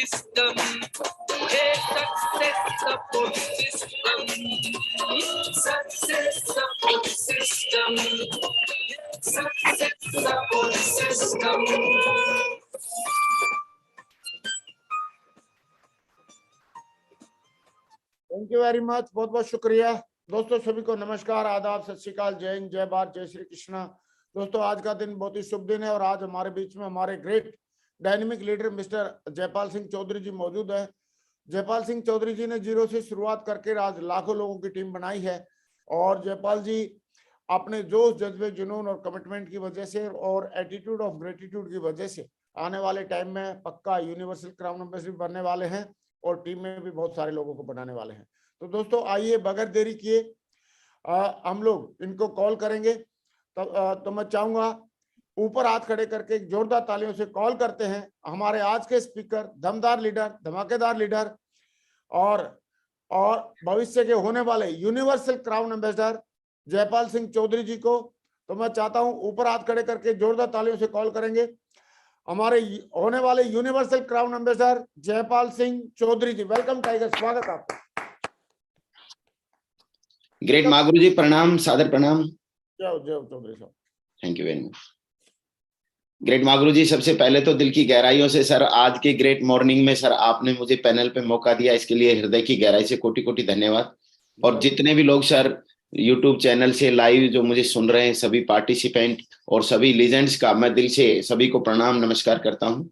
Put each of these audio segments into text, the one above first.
system, a success support system, success support system, success support system. Thank you very much, बहुत बहुत शुक्रिया दोस्तों। सभी को नमस्कार, आदाब, सत श्री अकाल, जय हिंद, जय भारत, जय श्री कृष्णा। दोस्तों आज का दिन बहुत ही शुभ दिन है और आज हमारे बीच में हमारे great dynamic leader mister Jaipal Singh Chaudhary ji मौजूद है। जयपाल सिंह चौधरी जी ने जीरो से शुरुआत करके आज लाखों लोगों की टीम बनाई है और जयपाल जी अपने जोश, जज्बे, जुनून और कमिटमेंट की वजह से और एटीट्यूड ऑफ ग्रेटिट्यूड की वजह से आने वाले टाइम में पक्का यूनिवर्सल क्राउन एम्बेसडर बनने वाले हैं और टीम में भी बहुत सारे लोगों को बनाने वाले हैं। तो दोस्तों आइए बगैर देरी किए हम लोग इनको कॉल करेंगे। तो मैं चाहूंगा ऊपर हाथ खड़े करके एक जोरदार तालियों से कॉल करते हैं हमारे आज के स्पीकर, दमदार लीडर, धमाकेदार लीडर और भविष्य के होने वाले universal crown ambassador Jaipal Singh Chaudhary ji को। तो मैं चाहता हूं ऊपर हाथ खड़े करके जोरदार तालियों से कॉल करेंगे हमारे होने वाले universal crown ambassador Jaipal Singh Chaudhary ji. Welcome tiger, स्वागत आपका। ग्रेट मागुरु जी, प्रणाम, सादर प्रणाम। जय चौधरी साहब, thank you very much. Great Mahaguru ji, सबसे पहले तो दिल की गहराइयों से सर आज के ग्रेट मॉर्निंग में सर आपने मुझे पैनल पे मौका दिया, इसके लिए हृदय की गहराई से कोटि कोटि धन्यवाद। और जितने भी लोग सर यूट्यूब चैनल से लाइव जो मुझे सुन रहे हैं, सभी पार्टिसिपेंट और सभी लीजेंड्स का मैं दिल से सभी को प्रणाम नमस्कार करता हूं।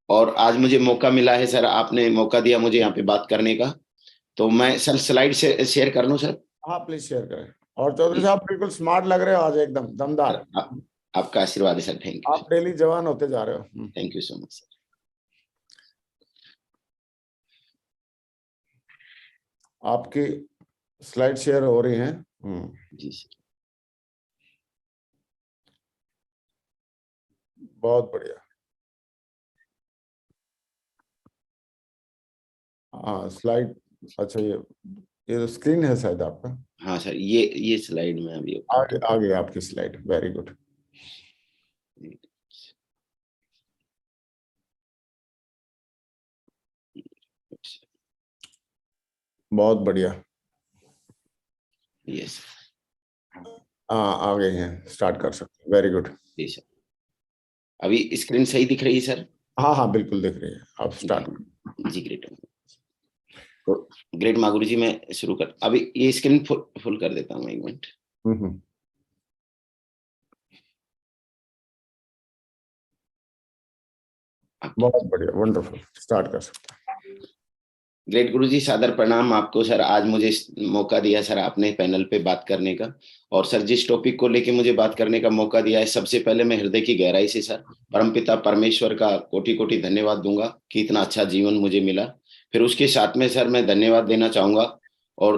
और आज मुझे मौका मिला है सर, आपने मौका दिया मुझे यहाँ पे बात करने का, तो मैं सर स्लाइड से शेयर कर लूं सर? हाँ प्लीज शेयर करें। और चौधरी साहब बिल्कुल स्मार्ट लग रहे हो आज, एकदम दमदार। आपका आशीर्वाद है सर, थैंक यू। आप डेली जवान होते जा रहे हो। Thank you so much sir. आपकी स्लाइड शेयर हो रही है जी सर, बहुत बढ़िया। हाँ स्लाइड, अच्छा ये तो स्क्रीन है शायद आपका। हाँ सर, ये स्लाइड में अभी आगे आपकी स्लाइड, वेरी गुड। बहुत बढ़िया। यस, हाँ आ गए हैं, स्टार्ट कर सकते, वेरी गुड। जी सर, अभी स्क्रीन सही दिख रही है सर? हाँ हाँ बिल्कुल दिख रही है, आप स्टार्ट करें। जी ग्रेट। तो ग्रेट मागुरु जी मैं शुरू कर, अभी ये स्क्रीन फुल कर देता हूँ, एक मिनट। बहुत बढ़िया, वंडरफुल, स्टार्ट कर सकते हैं। ग्रेट गुरु जी, सादर प्रणाम आपको सर। आज मुझे मौका दिया सर आपने पैनल पे बात करने का, और सर जिस टॉपिक को लेके मुझे बात करने का मौका दिया है, सबसे पहले मैं हृदय की गहराई से सर परमपिता परमेश्वर का कोटि कोटि धन्यवाद दूंगा कि इतना अच्छा जीवन मुझे मिला। फिर उसके साथ में सर मैं धन्यवाद देना चाहूंगा और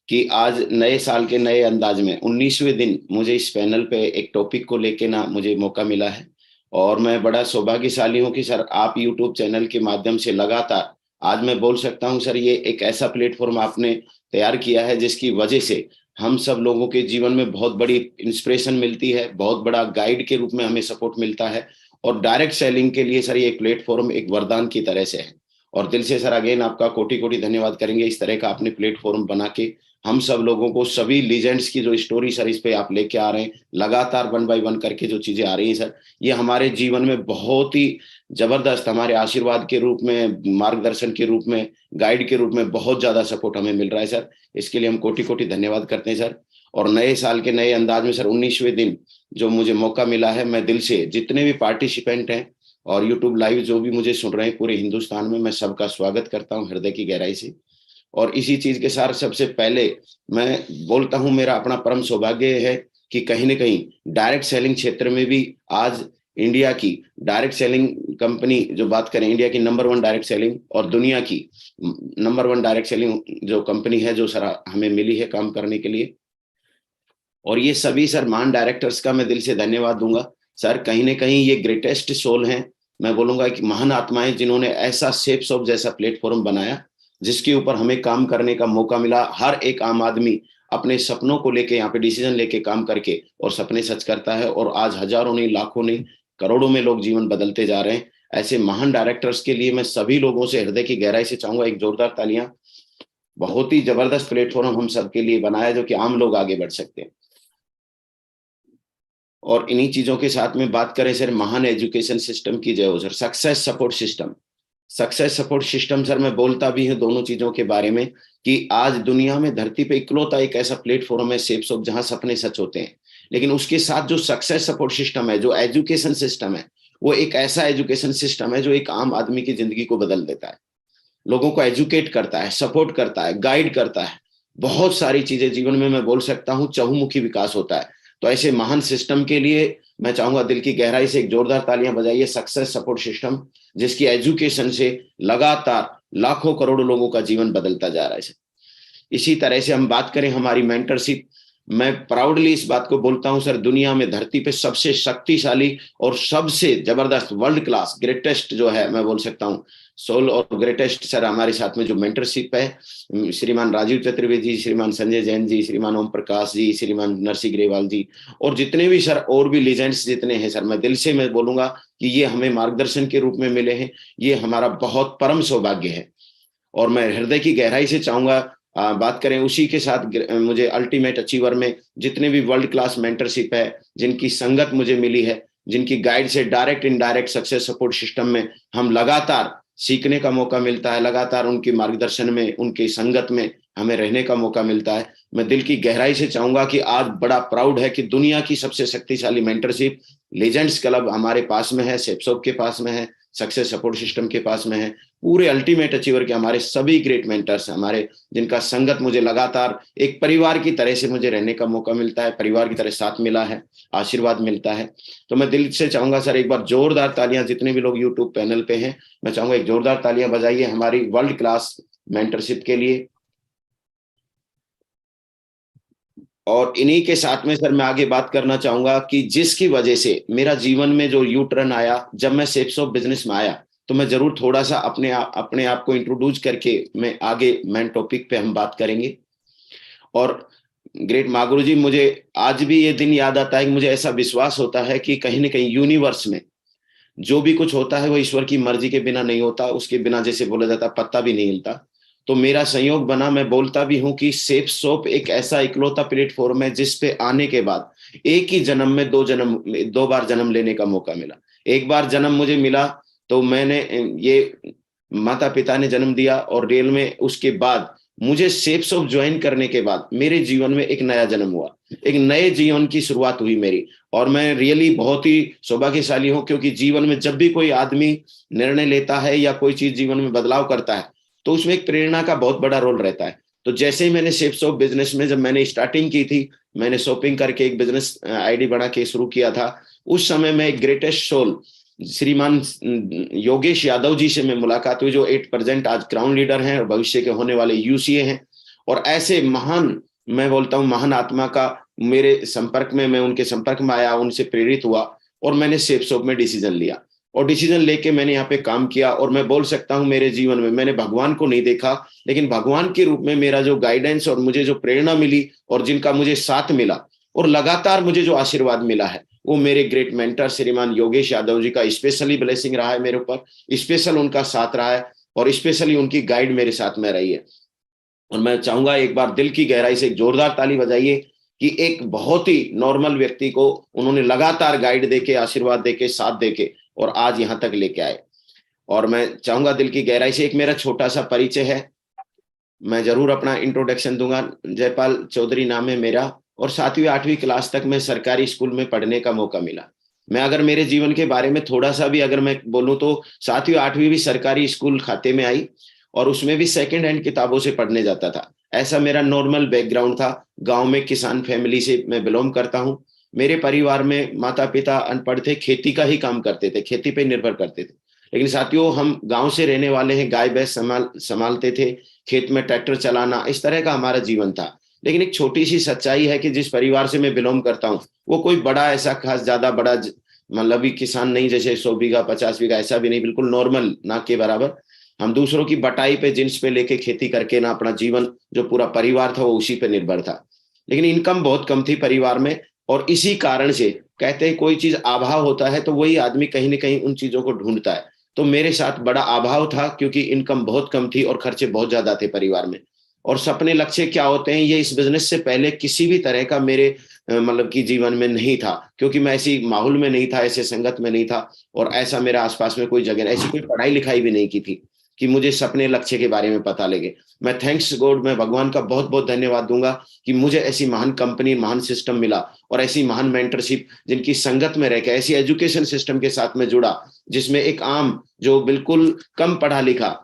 कि आज नए साल के नए अंदाज में 19वें दिन मुझे इस पैनल पे एक टॉपिक को लेके ना मुझे मौका मिला है। और मैं बड़ा सौभाग्यशाली हूँ कि सर आप यूट्यूब चैनल के माध्यम से लगातार आज मैं बोल सकता हूं सर, ये एक ऐसा प्लेटफॉर्म आपने तैयार किया है जिसकी वजह से हम सब लोगों के जीवन में बहुत बड़ी इंस्पिरेशन मिलती है, बहुत बड़ा गाइड के रूप में हमें सपोर्ट मिलता है। और डायरेक्ट सेलिंग के लिए सर ये प्लेटफॉर्म एक वरदान की तरह से है। और दिल से सर अगेन आपका कोटि कोटि धन्यवाद करेंगे, इस तरह का आपने प्लेटफॉर्म बना के हम सब लोगों को, सभी लीजेंड्स की जो स्टोरी सर इस पे आप लेके आ रहे हैं, लगातार 1 बाय 1 करके जो चीजें आ रही हैं सर, ये हमारे जीवन में बहुत ही जबरदस्त, हमारे आशीर्वाद के रूप में, मार्गदर्शन के रूप में, गाइड के रूप में बहुत ज्यादा सपोर्ट हमें मिल रहा है सर। इसके लिए हम कोटि कोटि धन्यवाद करते हैं सर। और नए साल के नए अंदाज में सर 19वें दिन जो मुझे मौका मिला है, मैं दिल से जितने भी पार्टिसिपेंट हैं और यूट्यूब लाइव जो भी मुझे सुन रहे हैं पूरे हिंदुस्तान में, मैं सबका स्वागत करता हूँ हृदय की गहराई से। और इसी चीज के साथ सबसे पहले मैं बोलता हूं, मेरा अपना परम सौभाग्य है कि कहीं ना कहीं डायरेक्ट सेलिंग क्षेत्र में भी आज इंडिया की डायरेक्ट सेलिंग कंपनी जो बात करें, इंडिया की नंबर 1 डायरेक्ट सेलिंग और दुनिया की नंबर 1 डायरेक्ट सेलिंग जो कंपनी है, जो सर हमें मिली है काम करने के लिए। और ये सभी सर महान डायरेक्टर्स का मैं दिल से धन्यवाद दूंगा सर। कहीं ना कहीं ये ग्रेटेस्ट सोल हैं, मैं बोलूंगा कि महान आत्माएं, जिन्होंने ऐसा सेफ शॉप जैसा प्लेटफॉर्म बनाया जिसके ऊपर हमें काम करने का मौका मिला। हर एक आम आदमी अपने सपनों को लेके यहाँ पे डिसीजन लेके काम करके और सपने सच करता है, और आज हजारों नहीं, लाखों नहीं, करोड़ों में लोग जीवन बदलते जा रहे हैं। ऐसे महान डायरेक्टर्स के लिए मैं सभी लोगों से हृदय की गहराई से चाहूंगा एक जोरदार तालियां। बहुत ही जबरदस्त प्लेटफॉर्म हम सबके लिए बनाया जो कि आम लोग आगे बढ़ सकते हैं। और इन्हीं चीजों के साथ में बात करें सर, महान एजुकेशन सिस्टम की जय हो sir. Success support system, success support system sir, मैं बोलता भी हूं दोनों चीजों के बारे में कि आज दुनिया में धरती पे इकलौता एक ऐसा प्लेटफॉर्म है सेफ सोप जहां सपने सच होते हैं। लेकिन उसके साथ जो सक्सेस सपोर्ट सिस्टम है, जो एजुकेशन सिस्टम है, वो एक ऐसा एजुकेशन सिस्टम है जो एक आम आदमी की जिंदगी को बदल देता है, लोगों को एजुकेट करता है, सपोर्ट करता है, गाइड करता है। बहुत सारी चीजें जीवन में मैं बोल सकता हूं चहुमुखी विकास होता है। तो ऐसे महान सिस्टम के लिए मैं चाहूंगा दिल की गहराई से एक जोरदार तालियां बजाइए। सक्सेस सपोर्ट सिस्टम जिसकी एजुकेशन से लगातार लाखों करोड़ों लोगों का जीवन बदलता जा रहा है। इसी तरह से हम बात करें हमारी मेंटरशिप, मैं प्राउडली इस बात को बोलता हूं सर, दुनिया में धरती पे सबसे शक्तिशाली और सबसे जबरदस्त वर्ल्ड क्लास ग्रेटेस्ट जो है, मैं बोल सकता हूं सोल और ग्रेटेस्ट सर हमारे साथ में जो मेंटरशिप है, श्रीमान राजीव चतुर्वेदी जी, श्रीमान संजय जैन जी, श्रीमान ओम प्रकाश जी, श्रीमान नरसी ग्रेवाल जी, और जितने भी सर और भी लीजेंड्स जितने हैं सर, मैं दिल से मैं बोलूंगा कि ये हमें मार्गदर्शन के रूप में मिले हैं। ये हमारा बहुत परम सौभाग्य है। और मैं हृदय की गहराई से चाहूंगा बात करें उसी के साथ मुझे अल्टीमेट अचीवर में जितने भी वर्ल्ड क्लास मेंटरशिप है, जिनकी संगत मुझे मिली है, जिनकी गाइड से direct indirect success support system में हम लगातार सीखने का मौका मिलता है, लगातार उनके मार्गदर्शन में, उनकी संगत में हमें रहने का मौका मिलता है। मैं दिल की गहराई से चाहूंगा कि आज बड़ा प्राउड है कि दुनिया की सबसे शक्तिशाली मेंटरशिप लेजेंड्स क्लब हमारे पास में है, सेप्सोप के पास में है, सक्सेस सपोर्ट सिस्टम के पास में है। पूरे अल्टीमेट अचीवर के हमारे सभी ग्रेट मेंटर्स हमारे, जिनका संगत मुझे लगातार एक परिवार की तरह से मुझे रहने का मौका मिलता है, परिवार की तरह साथ मिला है, आशीर्वाद मिलता है। तो मैं दिल से चाहूंगा सर एक बार जोरदार तालियां, जितने भी लोग यूट्यूब पैनल पे हैं, मैं चाहूंगा एक जोरदार तालियां बजाइए हमारी वर्ल्ड क्लास मेंटरशिप के लिए। और इन्हीं के साथ में सर मैं आगे बात करना चाहूंगा कि जिसकी वजह से मेरा जीवन में जो यू टर्न आया, जब मैं सेप्सोप बिजनेस में आया, तो मैं जरूर थोड़ा सा अपने आप को इंट्रोड्यूस करके मैं आगे मेन टॉपिक पे हम बात करेंगे। और ग्रेट माँ गुरु जी, मुझे आज भी ये दिन याद आता है कि मुझे ऐसा विश्वास होता है कि कहीं ना कहीं यूनिवर्स में जो भी कुछ होता है वो ईश्वर की मर्जी के बिना नहीं होता, उसके बिना जैसे बोला जाता पत्ता भी नहीं हिलता। तो मेरा संयोग बना, मैं बोलता भी हूं कि सेफ सोप एक ऐसा इकलौता प्लेटफॉर्म है जिस पे आने के बाद एक ही जन्म में दो बार जन्म लेने का मौका मिला। एक बार जन्म मुझे मिला तो मैंने ये माता पिता ने जन्म दिया, और रियल में उसके बाद मुझे सेफ सोप ज्वाइन करने के बाद मेरे जीवन में एक नया जन्म हुआ, एक नए जीवन की शुरुआत हुई मेरी। और मैं रियली बहुत ही सौभाग्यशाली हूं, क्योंकि जीवन में जब भी कोई आदमी निर्णय लेता है या कोई चीज जीवन में बदलाव करता है तो उसमें एक प्रेरणा का बहुत बड़ा रोल रहता है। तो जैसे ही मैंने सेफ सोप बिजनेस में जब मैंने स्टार्टिंग की थी, मैंने शॉपिंग करके एक बिजनेस आईडी बना के शुरू किया था, उस समय मैं एक ग्रेटेस्ट सोल श्रीमान योगेश यादव जी से मैं मुलाकात हुई, जो 8% आज क्राउन लीडर हैं और भविष्य के होने वाले यूसीए हैं। और ऐसे महान, मैं बोलता हूं महान आत्मा का मेरे संपर्क में, मैं उनके संपर्क में आया, उनसे प्रेरित हुआ और मैंने सेफ सोप में डिसीजन लिया, और डिसीजन लेके मैंने यहाँ पे काम किया। और मैं बोल सकता हूँ मेरे जीवन में मैंने भगवान को नहीं देखा, लेकिन भगवान के रूप में मेरा जो गाइडेंस और मुझे जो प्रेरणा मिली और जिनका मुझे साथ मिला और लगातार मुझे जो आशीर्वाद मिला है, वो मेरे ग्रेट मेंटर श्रीमान योगेश यादव जी का स्पेशली ब्लेसिंग रहा है मेरे ऊपर, स्पेशल उनका साथ रहा है और स्पेशली उनकी गाइड मेरे साथ में रही है। और मैं चाहूंगा एक बार दिल की गहराई से एक जोरदार ताली बजाइए कि एक बहुत ही नॉर्मल व्यक्ति को उन्होंने लगातार गाइड देके, आशीर्वाद देके, साथ देके और आज यहां तक लेके आए। और मैं चाहूंगा दिल की गहराई से, एक मेरा छोटा सा परिचय है, मैं जरूर अपना इंट्रोडक्शन दूंगा। जयपाल चौधरी नाम है मेरा, और 7वीं 8वीं क्लास तक मैं सरकारी स्कूल में पढ़ने का मौका मिला। मैं अगर मेरे जीवन के बारे में थोड़ा सा भी अगर मैं बोलूं तो 7वीं 8वीं भी सरकारी स्कूल खाते में आई, और उसमें भी सेकंड हैंड किताबों से पढ़ने जाता था। ऐसा मेरा नॉर्मल बैकग्राउंड था। गांव में किसान फैमिली से मैं बिलोंग करता हूं। मेरे परिवार में माता पिता अनपढ़ थे, खेती का ही काम करते थे, खेती पे निर्भर करते थे। लेकिन साथियों, हम गांव से रहने वाले हैं, गाय भैंस संभालते थे, खेत में ट्रैक्टर चलाना, इस तरह का हमारा जीवन था। लेकिन एक छोटी सी सच्चाई है कि जिस परिवार से मैं बिलोंग करता हूँ वो कोई बड़ा ऐसा खास ज्यादा बड़ा मतलब किसान नहीं, जैसे 100 बीघा 50 बीघा ऐसा भी नहीं, बिल्कुल नॉर्मल, ना के बराबर। हम दूसरों की बटाई पे, जिन्स पे लेके खेती करके ना अपना जीवन, जो पूरा परिवार था वो उसी पे निर्भर था। लेकिन इनकम बहुत कम थी परिवार में, और इसी कारण से कहते हैं कोई चीज अभाव होता है तो वही आदमी कहीं ना कहीं उन चीजों को ढूंढता है। तो मेरे साथ बड़ा अभाव था, क्योंकि इनकम बहुत कम थी और खर्चे बहुत ज्यादा थे परिवार में। और सपने लक्ष्य क्या होते हैं, ये इस बिजनेस से पहले किसी भी तरह का मेरे मतलब कि जीवन में नहीं था, क्योंकि मैं ऐसी माहौल में नहीं था, ऐसे संगत में नहीं था, और ऐसा मेरे आसपास में कोई जगह, ऐसी कोई पढ़ाई लिखाई भी नहीं की थी कि मुझे सपने लक्ष्य के बारे में पता लगे। मैं थैंक्स गॉड, मैं भगवान का बहुत बहुत धन्यवाद दूंगा कि मुझे ऐसी महान कंपनी, महान सिस्टम मिला, और ऐसी महान मेंटरशिप जिनकी संगत में रहकर ऐसी एजुकेशन सिस्टम के साथ में जुड़ा, जिसमें एक आम जो बिल्कुल कम पढ़ा लिखा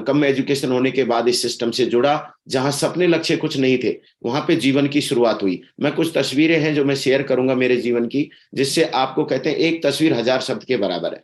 कम एजुकेशन होने के बाद इस सिस्टम से जुड़ा, जहां सपने लक्ष्य कुछ नहीं थे, वहां पे जीवन की शुरुआत हुई। मैं कुछ तस्वीरें हैं जो मैं शेयर करूंगा मेरे जीवन की, जिससे आपको कहते हैं एक तस्वीर 1000 शब्द के बराबर है।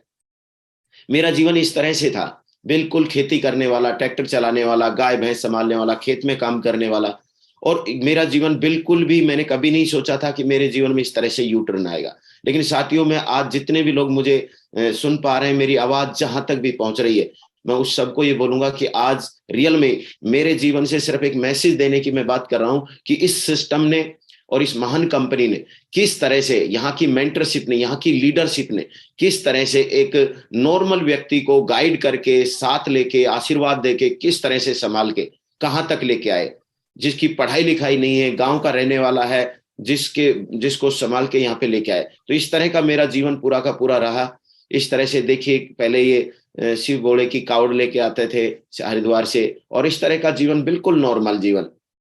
मेरा जीवन इस तरह से था, बिल्कुल खेती करने वाला, ट्रैक्टर चलाने वाला, गाय भैंस संभालने वाला, खेत में काम करने वाला। और मेरा जीवन बिल्कुल भी, मैंने कभी नहीं सोचा था कि मेरे जीवन में इस तरह से यू टर्न आएगा। लेकिन साथियों, मैं आज जितने भी लोग मुझे सुन पा रहे हैं, मेरी आवाज जहां तक भी पहुंच रही है, मैं उस सबको ये बोलूंगा कि आज रियल में मेरे जीवन से सिर्फ एक मैसेज देने की मैं बात कर रहा हूं कि इस सिस्टम ने और इस महान कंपनी ने किस तरह से, यहाँ की मेंटरशिप ने, यहाँ की लीडरशिप ने किस तरह से एक नॉर्मल व्यक्ति को गाइड करके, साथ लेके, आशीर्वाद देके, किस तरह से संभाल के कहां तक लेके आए। जिसकी पढ़ाई लिखाई नहीं है, गांव का रहने वाला है, जिसको संभाल के यहाँ पे लेके आए। तो इस तरह का मेरा जीवन पूरा का पूरा रहा। इस तरह से देखिए, पहले ये शिव बोले की कावड़ लेके आते थे हरिद्वार से, और इस तरह का जीवन, बिल्कुल नॉर्मल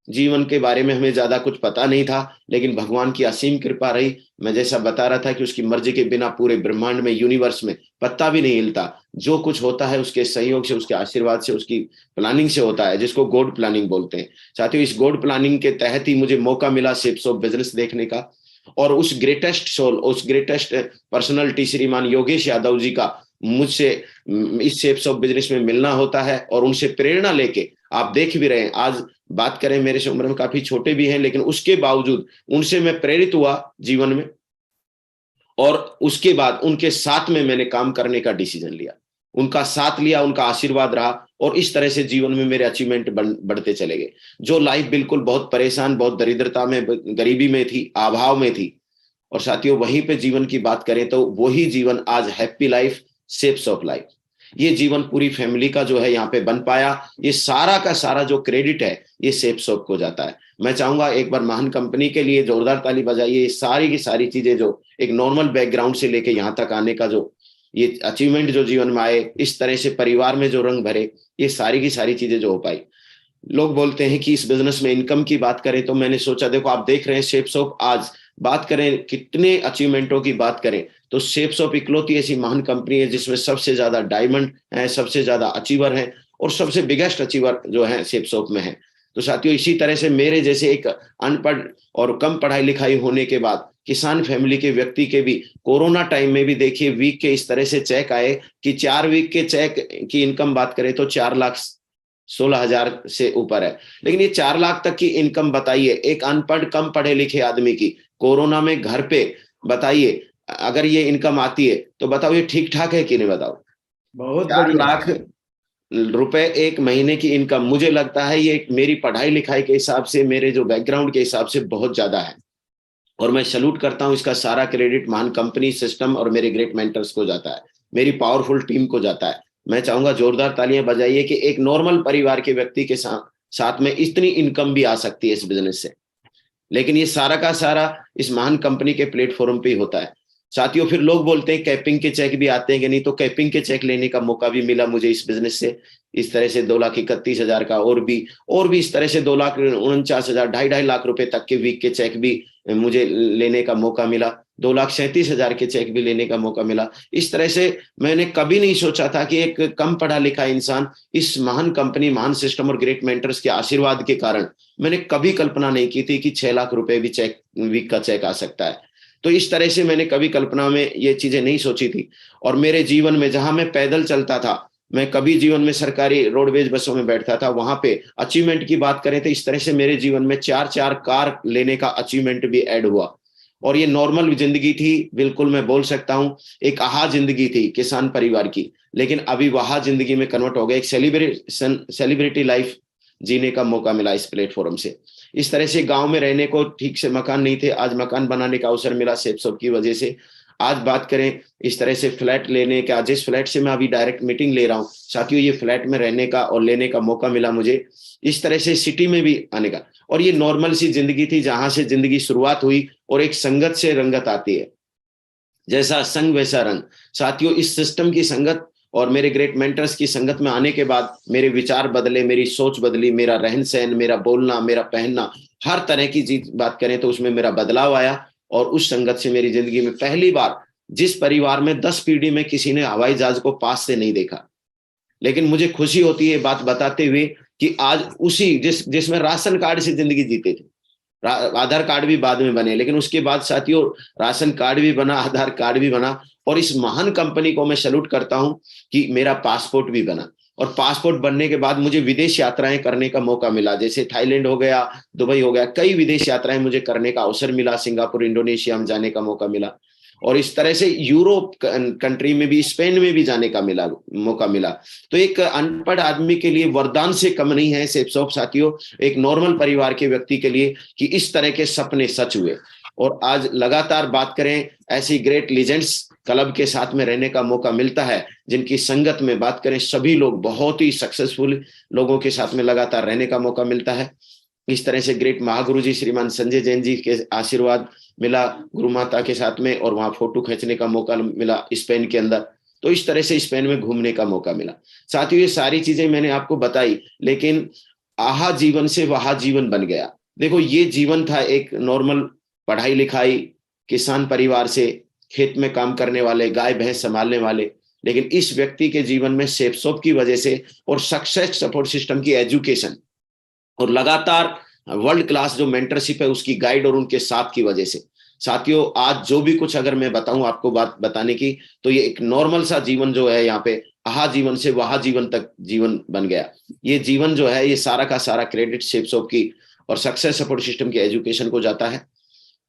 जीवन के बारे में हमें ज्यादा कुछ पता नहीं था, लेकिन भगवान की असीम कृपा रही। मैं जैसा बता रहा था कि उसकी मर्जी के बिना पूरे ब्रह्मांड में, यूनिवर्स में पत्ता भी नहीं हिलता। जो कुछ होता है उसके सहयोग से, उसके आशीर्वाद से, उसकी प्लानिंग से होता है, जिसको गॉड प्लानिंग बोलते हैं। साथियों, इस गॉड प्लानिंग के तहत ही मुझे मौका मिला शेप्स ऑफ बिजनेस देखने का, और उस ग्रेटेस्ट सोल, उस ग्रेटेस्ट पर्सनालिटी श्रीमान योगेश यादव जी का मुझसे इस शेप्स ऑफ बिजनेस में मिलना होता है, और उनसे प्रेरणा लेके आप देख भी रहे हैं। आज बात करें, मेरे से उम्र में काफी छोटे भी हैं, लेकिन उसके बावजूद उनसे मैं प्रेरित हुआ जीवन में, और उसके बाद उनके साथ में मैंने काम करने का डिसीजन लिया, उनका साथ लिया, उनका आशीर्वाद रहा, और इस तरह से जीवन में मेरे अचीवमेंट बढ़ते चले गए। जो लाइफ बिल्कुल बहुत परेशान, बहुत दरिद्रता में, गरीबी में थी, अभाव में थी, और साथियों वहीं पे जीवन की बात करें तो वही जीवन आज happy life, shapes of life, ये जीवन पूरी फैमिली का जो है यहाँ पे बन पाया। ये सारा का सारा जो क्रेडिट है, ये शेप्स ऑफ को जाता है। मैं चाहूंगा एक बार महान कंपनी के लिए जोरदार ताली बजाइए। ये सारी की सारी चीजें जो एक नॉर्मल बैकग्राउंड से लेके यहाँ तक आने का जो ये अचीवमेंट जो जीवन में आए, इस तरह से परिवार में जो रंग भरे, ये सारी की सारी चीजें जो हो पाई। लोग बोलते हैं कि इस बिजनेस में इनकम की बात करें, तो मैंने सोचा, देखो आप देख रहे हैं शेप्स ऑफ, आज बात करें कितने अचीवमेंटों की बात करें तो शेप्स ऑफ इकलौती ऐसी महान कंपनी है जिसमें सबसे ज्यादा डायमंड है, सबसे ज्यादा अचीवर है, और सबसे बिगेस्ट अचीवर जो है शेप्स ऑफ में है। तो साथियों, इसी तरह से मेरे जैसे एक अनपढ़ और कम पढ़ाई लिखाई होने के बाद किसान फैमिली के व्यक्ति के भी कोरोना टाइम में भी देखिए वीक के इस तरह से चेक आए कि 4 वीक के चेक की इनकम बात करें तो 4,16,000 से ऊपर है। लेकिन ये 4 लाख तक की इनकम बताइए एक अनपढ़ कम पढ़े लिखे आदमी की कोरोना में घर पे, बताइए अगर ये इनकम आती है तो बताओ ये ठीक ठाक है कि नहीं? बताओ, बहुत 4 लाख रुपए एक महीने की इनकम, मुझे लगता है ये मेरी पढ़ाई लिखाई के हिसाब से, मेरे जो बैकग्राउंड के हिसाब से बहुत ज्यादा है। और मैं सैल्यूट करता हूं, इसका सारा क्रेडिट महान कंपनी, सिस्टम और मेरे ग्रेट मेंटर्स को जाता है, मेरी पावरफुल टीम को जाता है। मैं चाहूंगा जोरदार तालियां बजाइए कि एक नॉर्मल परिवार के व्यक्ति के साथ में इतनी इनकम भी आ सकती है इस बिजनेस से। लेकिन ये सारा का सारा इस महान कंपनी के प्लेटफॉर्म पे ही होता है। साथियों, फिर लोग बोलते हैं कैपिंग के चेक भी आते हैं कि नहीं, तो कैपिंग के चेक लेने का मौका भी मिला मुझे इस बिजनेस से। इस तरह से 2,31,000 का और भी इस तरह से 2,49,000, 2.5 लाख रुपए तक के वीक के चेक भी मुझे लेने का मौका मिला, 2,37,000 के चेक भी लेने का मौका मिला। इस तरह से मैंने कभी नहीं सोचा था कि एक कम पढ़ा लिखा इंसान इस महान कंपनी, महान सिस्टम और ग्रेट मेंटर्स के आशीर्वाद के कारण मैंने कभी कल्पना नहीं की थी कि 6 लाख रुपए भी चेक, वीक का चेक आ सकता है। तो इस तरह से मैंने कभी कल्पना में ये चीजें नहीं सोची थी। और मेरे जीवन में जहां मैं पैदल चलता था, मैं कभी जीवन में सरकारी रोडवेज बसों में बैठता था, वहां पे अचीवमेंट की बात करें तो इस तरह से मेरे जीवन में 4 कार लेने का अचीवमेंट भी ऐड हुआ। और ये नॉर्मल जिंदगी थी, बिल्कुल मैं बोल सकता हूं एक आहा जिंदगी थी किसान परिवार की, लेकिन अभी वहा जिंदगी में कन्वर्ट हो गया, एक सेलिब्रिटी लाइफ जीने का मौका मिला इस प्लेटफॉर्म से। इस तरह से गांव में रहने को ठीक से मकान नहीं थे, आज मकान बनाने का अवसर मिला शेप्स ऑफ की वजह से। आज बात करें इस तरह से फ्लैट लेने का, जिस फ्लैट से मैं अभी डायरेक्ट मीटिंग ले रहा हूँ साथियों, ये फ्लैट में रहने का और लेने का मौका मिला मुझे, इस तरह से सिटी में भी आने का। और ये नॉर्मल सी जिंदगी थी जहां से जिंदगी शुरुआत हुई और एक संगत से रंगत आती है, जैसा संग वैसा रंग। साथियों, इस सिस्टम की संगत और मेरे ग्रेट मेंटर्स की संगत में आने के बाद मेरे विचार बदले, मेरी सोच बदली, मेरा रहन सहन, मेरा बोलना, मेरा पहनना, हर तरह की चीज बात करें तो उसमें मेरा बदलाव आया। और उस संगत से मेरी जिंदगी में पहली बार, जिस परिवार में 10 पीढ़ी में किसी ने हवाई जहाज को पास से नहीं देखा, लेकिन मुझे खुशी होती है बात बताते हुए कि आज उसी जिसमें राशन कार्ड से जिंदगी जीते थे, आधार कार्ड भी बाद में बने, लेकिन उसके बाद साथियों राशन कार्ड भी बना, आधार कार्ड भी बना। और इस महान कंपनी को मैं सैल्यूट करता हूं कि मेरा पासपोर्ट भी बना। और पासपोर्ट बनने के बाद मुझे विदेश यात्राएं करने का मौका मिला, जैसे थाईलैंड हो गया, दुबई हो गया, कई विदेश यात्राएं मुझे करने का अवसर मिला, सिंगापुर, इंडोनेशिया में जाने का मौका मिला। और इस तरह से यूरोप कंट्री में भी, स्पेन में भी जाने का मौका मिला। तो एक अनपढ़ आदमी के लिए वरदान से कम नहीं है सेपसॉप साथियों, एक नॉर्मल परिवार के व्यक्ति के लिए, कि इस तरह के सपने सच हुए। और आज लगातार बात करें, ऐसी ग्रेट लीजेंड्स क्लब के साथ में रहने का मौका मिलता है, जिनकी संगत में बात करें सभी लोग बहुत ही सक्सेसफुल लोगों के साथ में लगातार रहने का मौका मिलता है। इस तरह से ग्रेट महागुरु जी श्रीमान संजय जैन जी के आशीर्वाद मिला गुरु माता के साथ में, और वहां फोटो खींचने का मौका मिला स्पेन के अंदर। तो इस तरह से स्पेन में घूमने का मौका मिला। साथियों, ये सारी चीजें मैंने आपको बताई, लेकिन आहा जीवन से वहा जीवन बन गया। देखो, ये जीवन था एक नॉर्मल पढ़ाई लिखाई, किसान परिवार से, खेत में काम करने वाले, गाय भैंस संभालने वाले, लेकिन इस व्यक्ति के जीवन में सेपसॉप की वजह से और सक्सेस सपोर्ट सिस्टम की एजुकेशन और लगातार वर्ल्ड क्लास जो मेंटरशिप है उसकी गाइड और उनके साथ की वजह से, साथियों आज जो भी कुछ अगर मैं बताऊं आपको बात बताने की, तो ये एक नॉर्मल सा जीवन जो है यहाँ पे, आहा जीवन से वहा जीवन तक जीवन बन गया। ये जीवन जो है, ये सारा का सारा क्रेडिट सेपसॉप की और सक्सेस सपोर्ट सिस्टम की एजुकेशन को जाता है।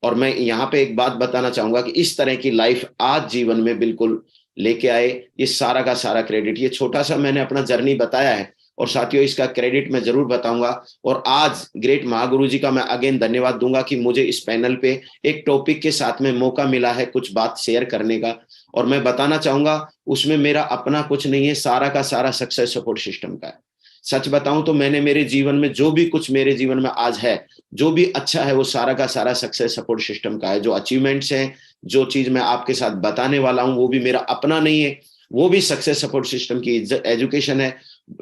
और मैं यहाँ पे एक बात बताना चाहूंगा कि इस तरह की लाइफ आज जीवन में बिल्कुल लेके आए, ये सारा का सारा क्रेडिट, ये छोटा सा मैंने अपना जर्नी बताया है, और साथियों इसका क्रेडिट मैं जरूर बताऊंगा। और आज ग्रेट महागुरु जी का मैं अगेन धन्यवाद दूंगा कि मुझे इस पैनल पे एक टॉपिक के साथ में मौका मिला है कुछ बात शेयर करने का। और मैं बताना चाहूंगा उसमें मेरा अपना कुछ नहीं है, सारा का सारा सक्सेस सपोर्ट सिस्टम का है। सच बताऊं तो मैंने मेरे जीवन में जो भी कुछ मेरे जीवन में आज है, जो भी अच्छा है, वो सारा का सारा सक्सेस सपोर्ट सिस्टम का है। जो अचीवमेंट्स हैं, जो चीज मैं आपके साथ बताने वाला हूं, वो भी मेरा अपना नहीं है, वो भी सक्सेस सपोर्ट सिस्टम की एजुकेशन है।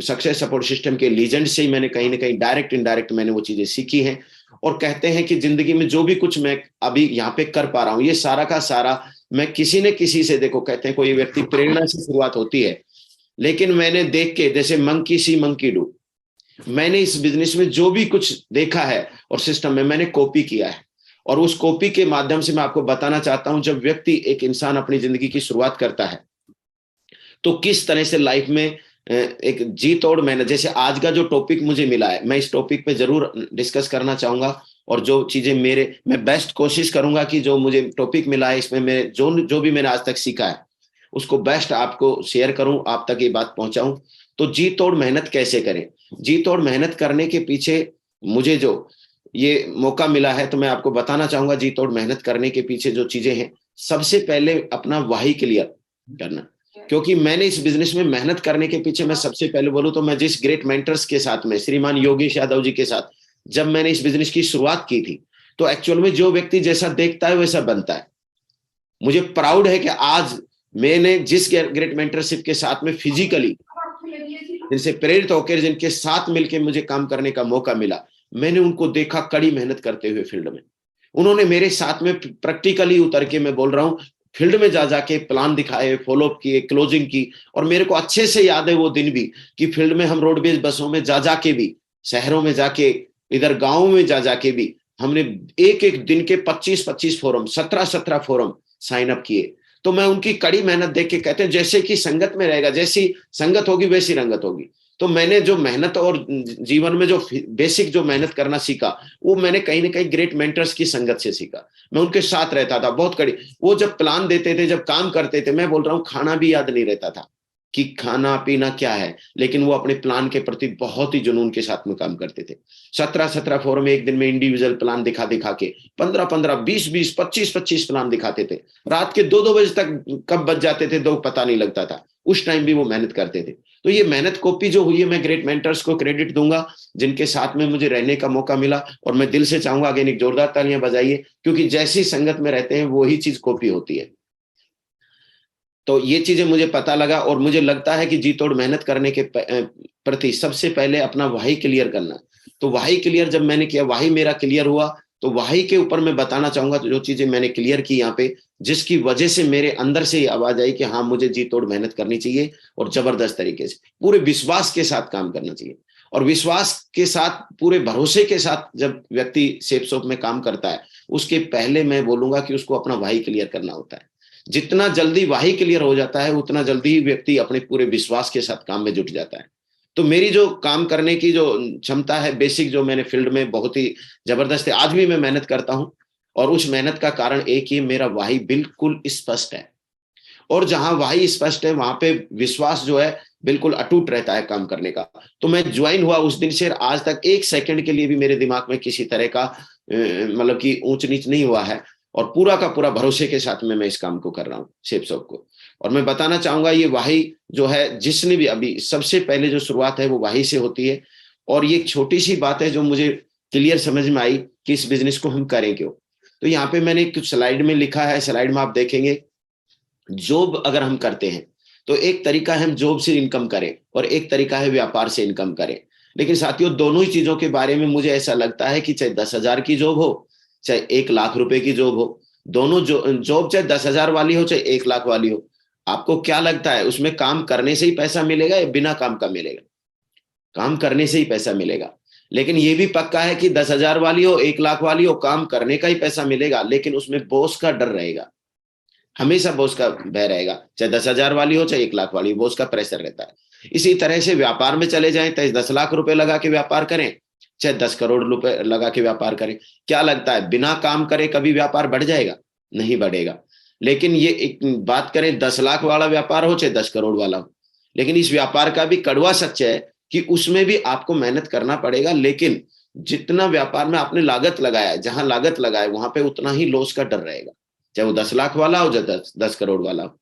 सक्सेस सपोर्ट सिस्टम के लीजेंड से ही मैंने कहीं ना कहीं डायरेक्ट इनडायरेक्ट मैंने वो चीजें सीखी हैं। और कहते हैं कि जिंदगी में जो भी कुछ मैं अभी यहाँ पे कर पा रहा हूँ, ये सारा का सारा मैं किसी न किसी से, देखो कहते हैं कोई व्यक्ति प्रेरणा से शुरुआत होती है, लेकिन मैंने देख के, जैसे मंकी सी मंकी डू, मैंने इस बिजनेस में जो भी कुछ देखा है और सिस्टम में मैंने कॉपी किया है। और उस कॉपी के माध्यम से मैं आपको बताना चाहता हूं, जब व्यक्ति, एक इंसान अपनी जिंदगी की शुरुआत करता है तो किस तरह से लाइफ में एक जी तोड़ मेहनत, जैसे आज का जो टॉपिक मुझे मिला है, मैं इस टॉपिक पे जरूर डिस्कस करना चाहूंगा। और जो चीजें मैं बेस्ट कोशिश करूंगा कि जो मुझे टॉपिक मिला है इसमें मैं जो भी मैंने आज तक सीखा है उसको बेस्ट आपको शेयर करूं, आप तक ये बात पहुंचाऊं। तो जी तोड़ मेहनत कैसे करें, जी तोड़ मेहनत करने के पीछे मुझे जो ये मौका मिला है, तो मैं आपको बताना चाहूंगा जी तोड़ मेहनत करने के पीछे जो चीजें हैं, सबसे पहले अपना वाही क्लियर करना। क्योंकि मैंने इस बिजनेस में मेहनत करने के पीछे, मैं सबसे पहले बोलूं तो मैं जिस ग्रेट मेंटर्स के साथ में, श्रीमान योगेश यादव जी के साथ जब मैंने इस बिजनेस की शुरुआत की थी, तो एक्चुअल में जो व्यक्ति जैसा देखता है वैसा बनता है। मुझे प्राउड है कि आज मैंने जिस ग्रेट मेंटरशिप के साथ में फिजिकली जिनसे प्रेरित होकर, जिनके साथ मिलकर मुझे काम करने का मौका मिला, मैंने उनको देखा कड़ी मेहनत करते हुए फील्ड में। उन्होंने मेरे साथ में प्रैक्टिकली उतर के, मैं बोल रहा हूँ, फील्ड में जा जाके प्लान दिखाए, फॉलोअप किए, क्लोजिंग की। और मेरे को अच्छे से याद है वो दिन भी कि फील्ड में हम रोडवेज बसों में जा जाके भी, शहरों में जाके, इधर गाँव में जा जाके भी हमने एक एक दिन के 25-25 फोरम, 17-17 फोरम साइन अप किए। तो मैं उनकी कड़ी मेहनत देख के, कहते हैं जैसे कि संगत में रहेगा, जैसी संगत होगी वैसी रंगत होगी। तो मैंने जो मेहनत और जीवन में जो बेसिक जो मेहनत करना सीखा, वो मैंने कहीं ना कहीं ग्रेट मेंटर्स की संगत से सीखा। मैं उनके साथ रहता था बहुत कड़ी, वो जब प्लान देते थे, जब काम करते थे, मैं बोल रहा हूँ खाना भी याद नहीं रहता था। कि खाना पीना क्या है, लेकिन वो अपने प्लान के प्रति बहुत ही जुनून के साथ में काम करते थे। 17 फोरम एक दिन में इंडिविजुअल प्लान दिखा दिखा के 15 20 25 प्लान दिखाते थे। रात के 2 बजे तक कब बज जाते थे 2 पता नहीं लगता था। उस टाइम भी वो मेहनत करते थे। तो ये मेहनत कॉपी जो हुई है, मैं ग्रेट मेंटर्स को क्रेडिट दूंगा जिनके साथ में मुझे रहने का मौका मिला। और मैं दिल से चाहूंगा अगेन एक जोरदार तालियां बजाइए, क्योंकि जैसी संगत में रहते हैं वही चीज कॉपी होती है। तो ये चीजें मुझे पता लगा और मुझे लगता है कि जी तोड़ मेहनत करने के प्रति सबसे पहले अपना वाही क्लियर करना। तो वाही क्लियर जब मैंने किया, वाही मेरा क्लियर हुआ, तो वाही के ऊपर मैं बताना चाहूंगा जो चीजें मैंने क्लियर की यहाँ पे, जिसकी वजह से मेरे अंदर से ये आवाज आई कि हाँ मुझे जी तोड़ मेहनत करनी चाहिए और जबरदस्त तरीके से पूरे विश्वास के साथ काम करना चाहिए। और विश्वास के साथ, पूरे भरोसे के साथ जब व्यक्ति सेफ शॉप में काम करता है, उसके पहले मैं बोलूंगा कि उसको अपना वाही क्लियर करना होता है। जितना जल्दी वाही क्लियर हो जाता है, उतना जल्दी ही व्यक्ति अपने पूरे विश्वास के साथ काम में जुट जाता है। तो मेरी जो काम करने की जो क्षमता है, बेसिक जो मैंने फील्ड में बहुत ही जबरदस्त है, आज भी मैं मेहनत करता हूं। और उस मेहनत का कारण एक ही, मेरा वाही बिल्कुल स्पष्ट है। और जहां वाही स्पष्ट है वहां पे विश्वास जो है बिल्कुल अटूट रहता है काम करने का। तो मैं ज्वाइन हुआ उस दिन से आज तक 1 सेकंड के लिए भी मेरे दिमाग में किसी तरह का मतलब कि ऊंच नीच नहीं हुआ है। और पूरा का पूरा भरोसे के साथ में मैं इस काम को कर रहा हूँ, सेफ शॉप को। और मैं बताना चाहूंगा ये वाही जो है, जिसने भी अभी सबसे पहले जो शुरुआत है वो वाही से होती है। और ये एक छोटी सी बात है जो मुझे क्लियर समझ में आई कि इस बिजनेस को हम करें क्यों। तो यहाँ पे मैंने कुछ स्लाइड में लिखा है, स्लाइड में आप देखेंगे, जॉब अगर हम करते हैं तो एक तरीका है हम जॉब से इनकम करें और एक तरीका है व्यापार से इनकम करें। लेकिन साथियों, दोनों ही चीजों के बारे में मुझे ऐसा लगता है कि चाहे 10,000 की जॉब हो, चाहे 1 लाख रुपए की जॉब हो, दोनों जॉब चाहे 10,000 वाली हो चाहे 1 लाख वाली हो, आपको क्या लगता है उसमें काम करने से ही पैसा मिलेगा या बिना काम का मिलेगा? काम करने से ही पैसा मिलेगा। लेकिन ये भी पक्का है कि 10,000 वाली हो 1 लाख वाली हो, काम करने का ही पैसा मिलेगा, लेकिन उसमें बॉस का डर रहेगा, हमेशा बॉस का भय रहेगा। चाहे 10,000 वाली हो चाहे 1 लाख वाली, बॉस का प्रेशर रहता है। इसी तरह से व्यापार में चले जाएं, चाहे 10 लाख रुपए लगा के व्यापार करें, चाहे 10 करोड़ रुपए लगा के व्यापार करें, क्या लगता है बिना काम करे कभी व्यापार बढ़ जाएगा? नहीं बढ़ेगा। लेकिन ये एक बात करें, 10 लाख वाला व्यापार हो चाहे 10 करोड़ वाला हो, लेकिन इस व्यापार का भी कड़वा सच है कि उसमें भी आपको मेहनत करना पड़ेगा। लेकिन जितना व्यापार में आपने लागत लगाया है, जहां लागत लगाए वहां पे उतना ही लॉस का डर रहेगा, चाहे वो 10 लाख वाला हो चाहे 10 करोड़ वाला हो।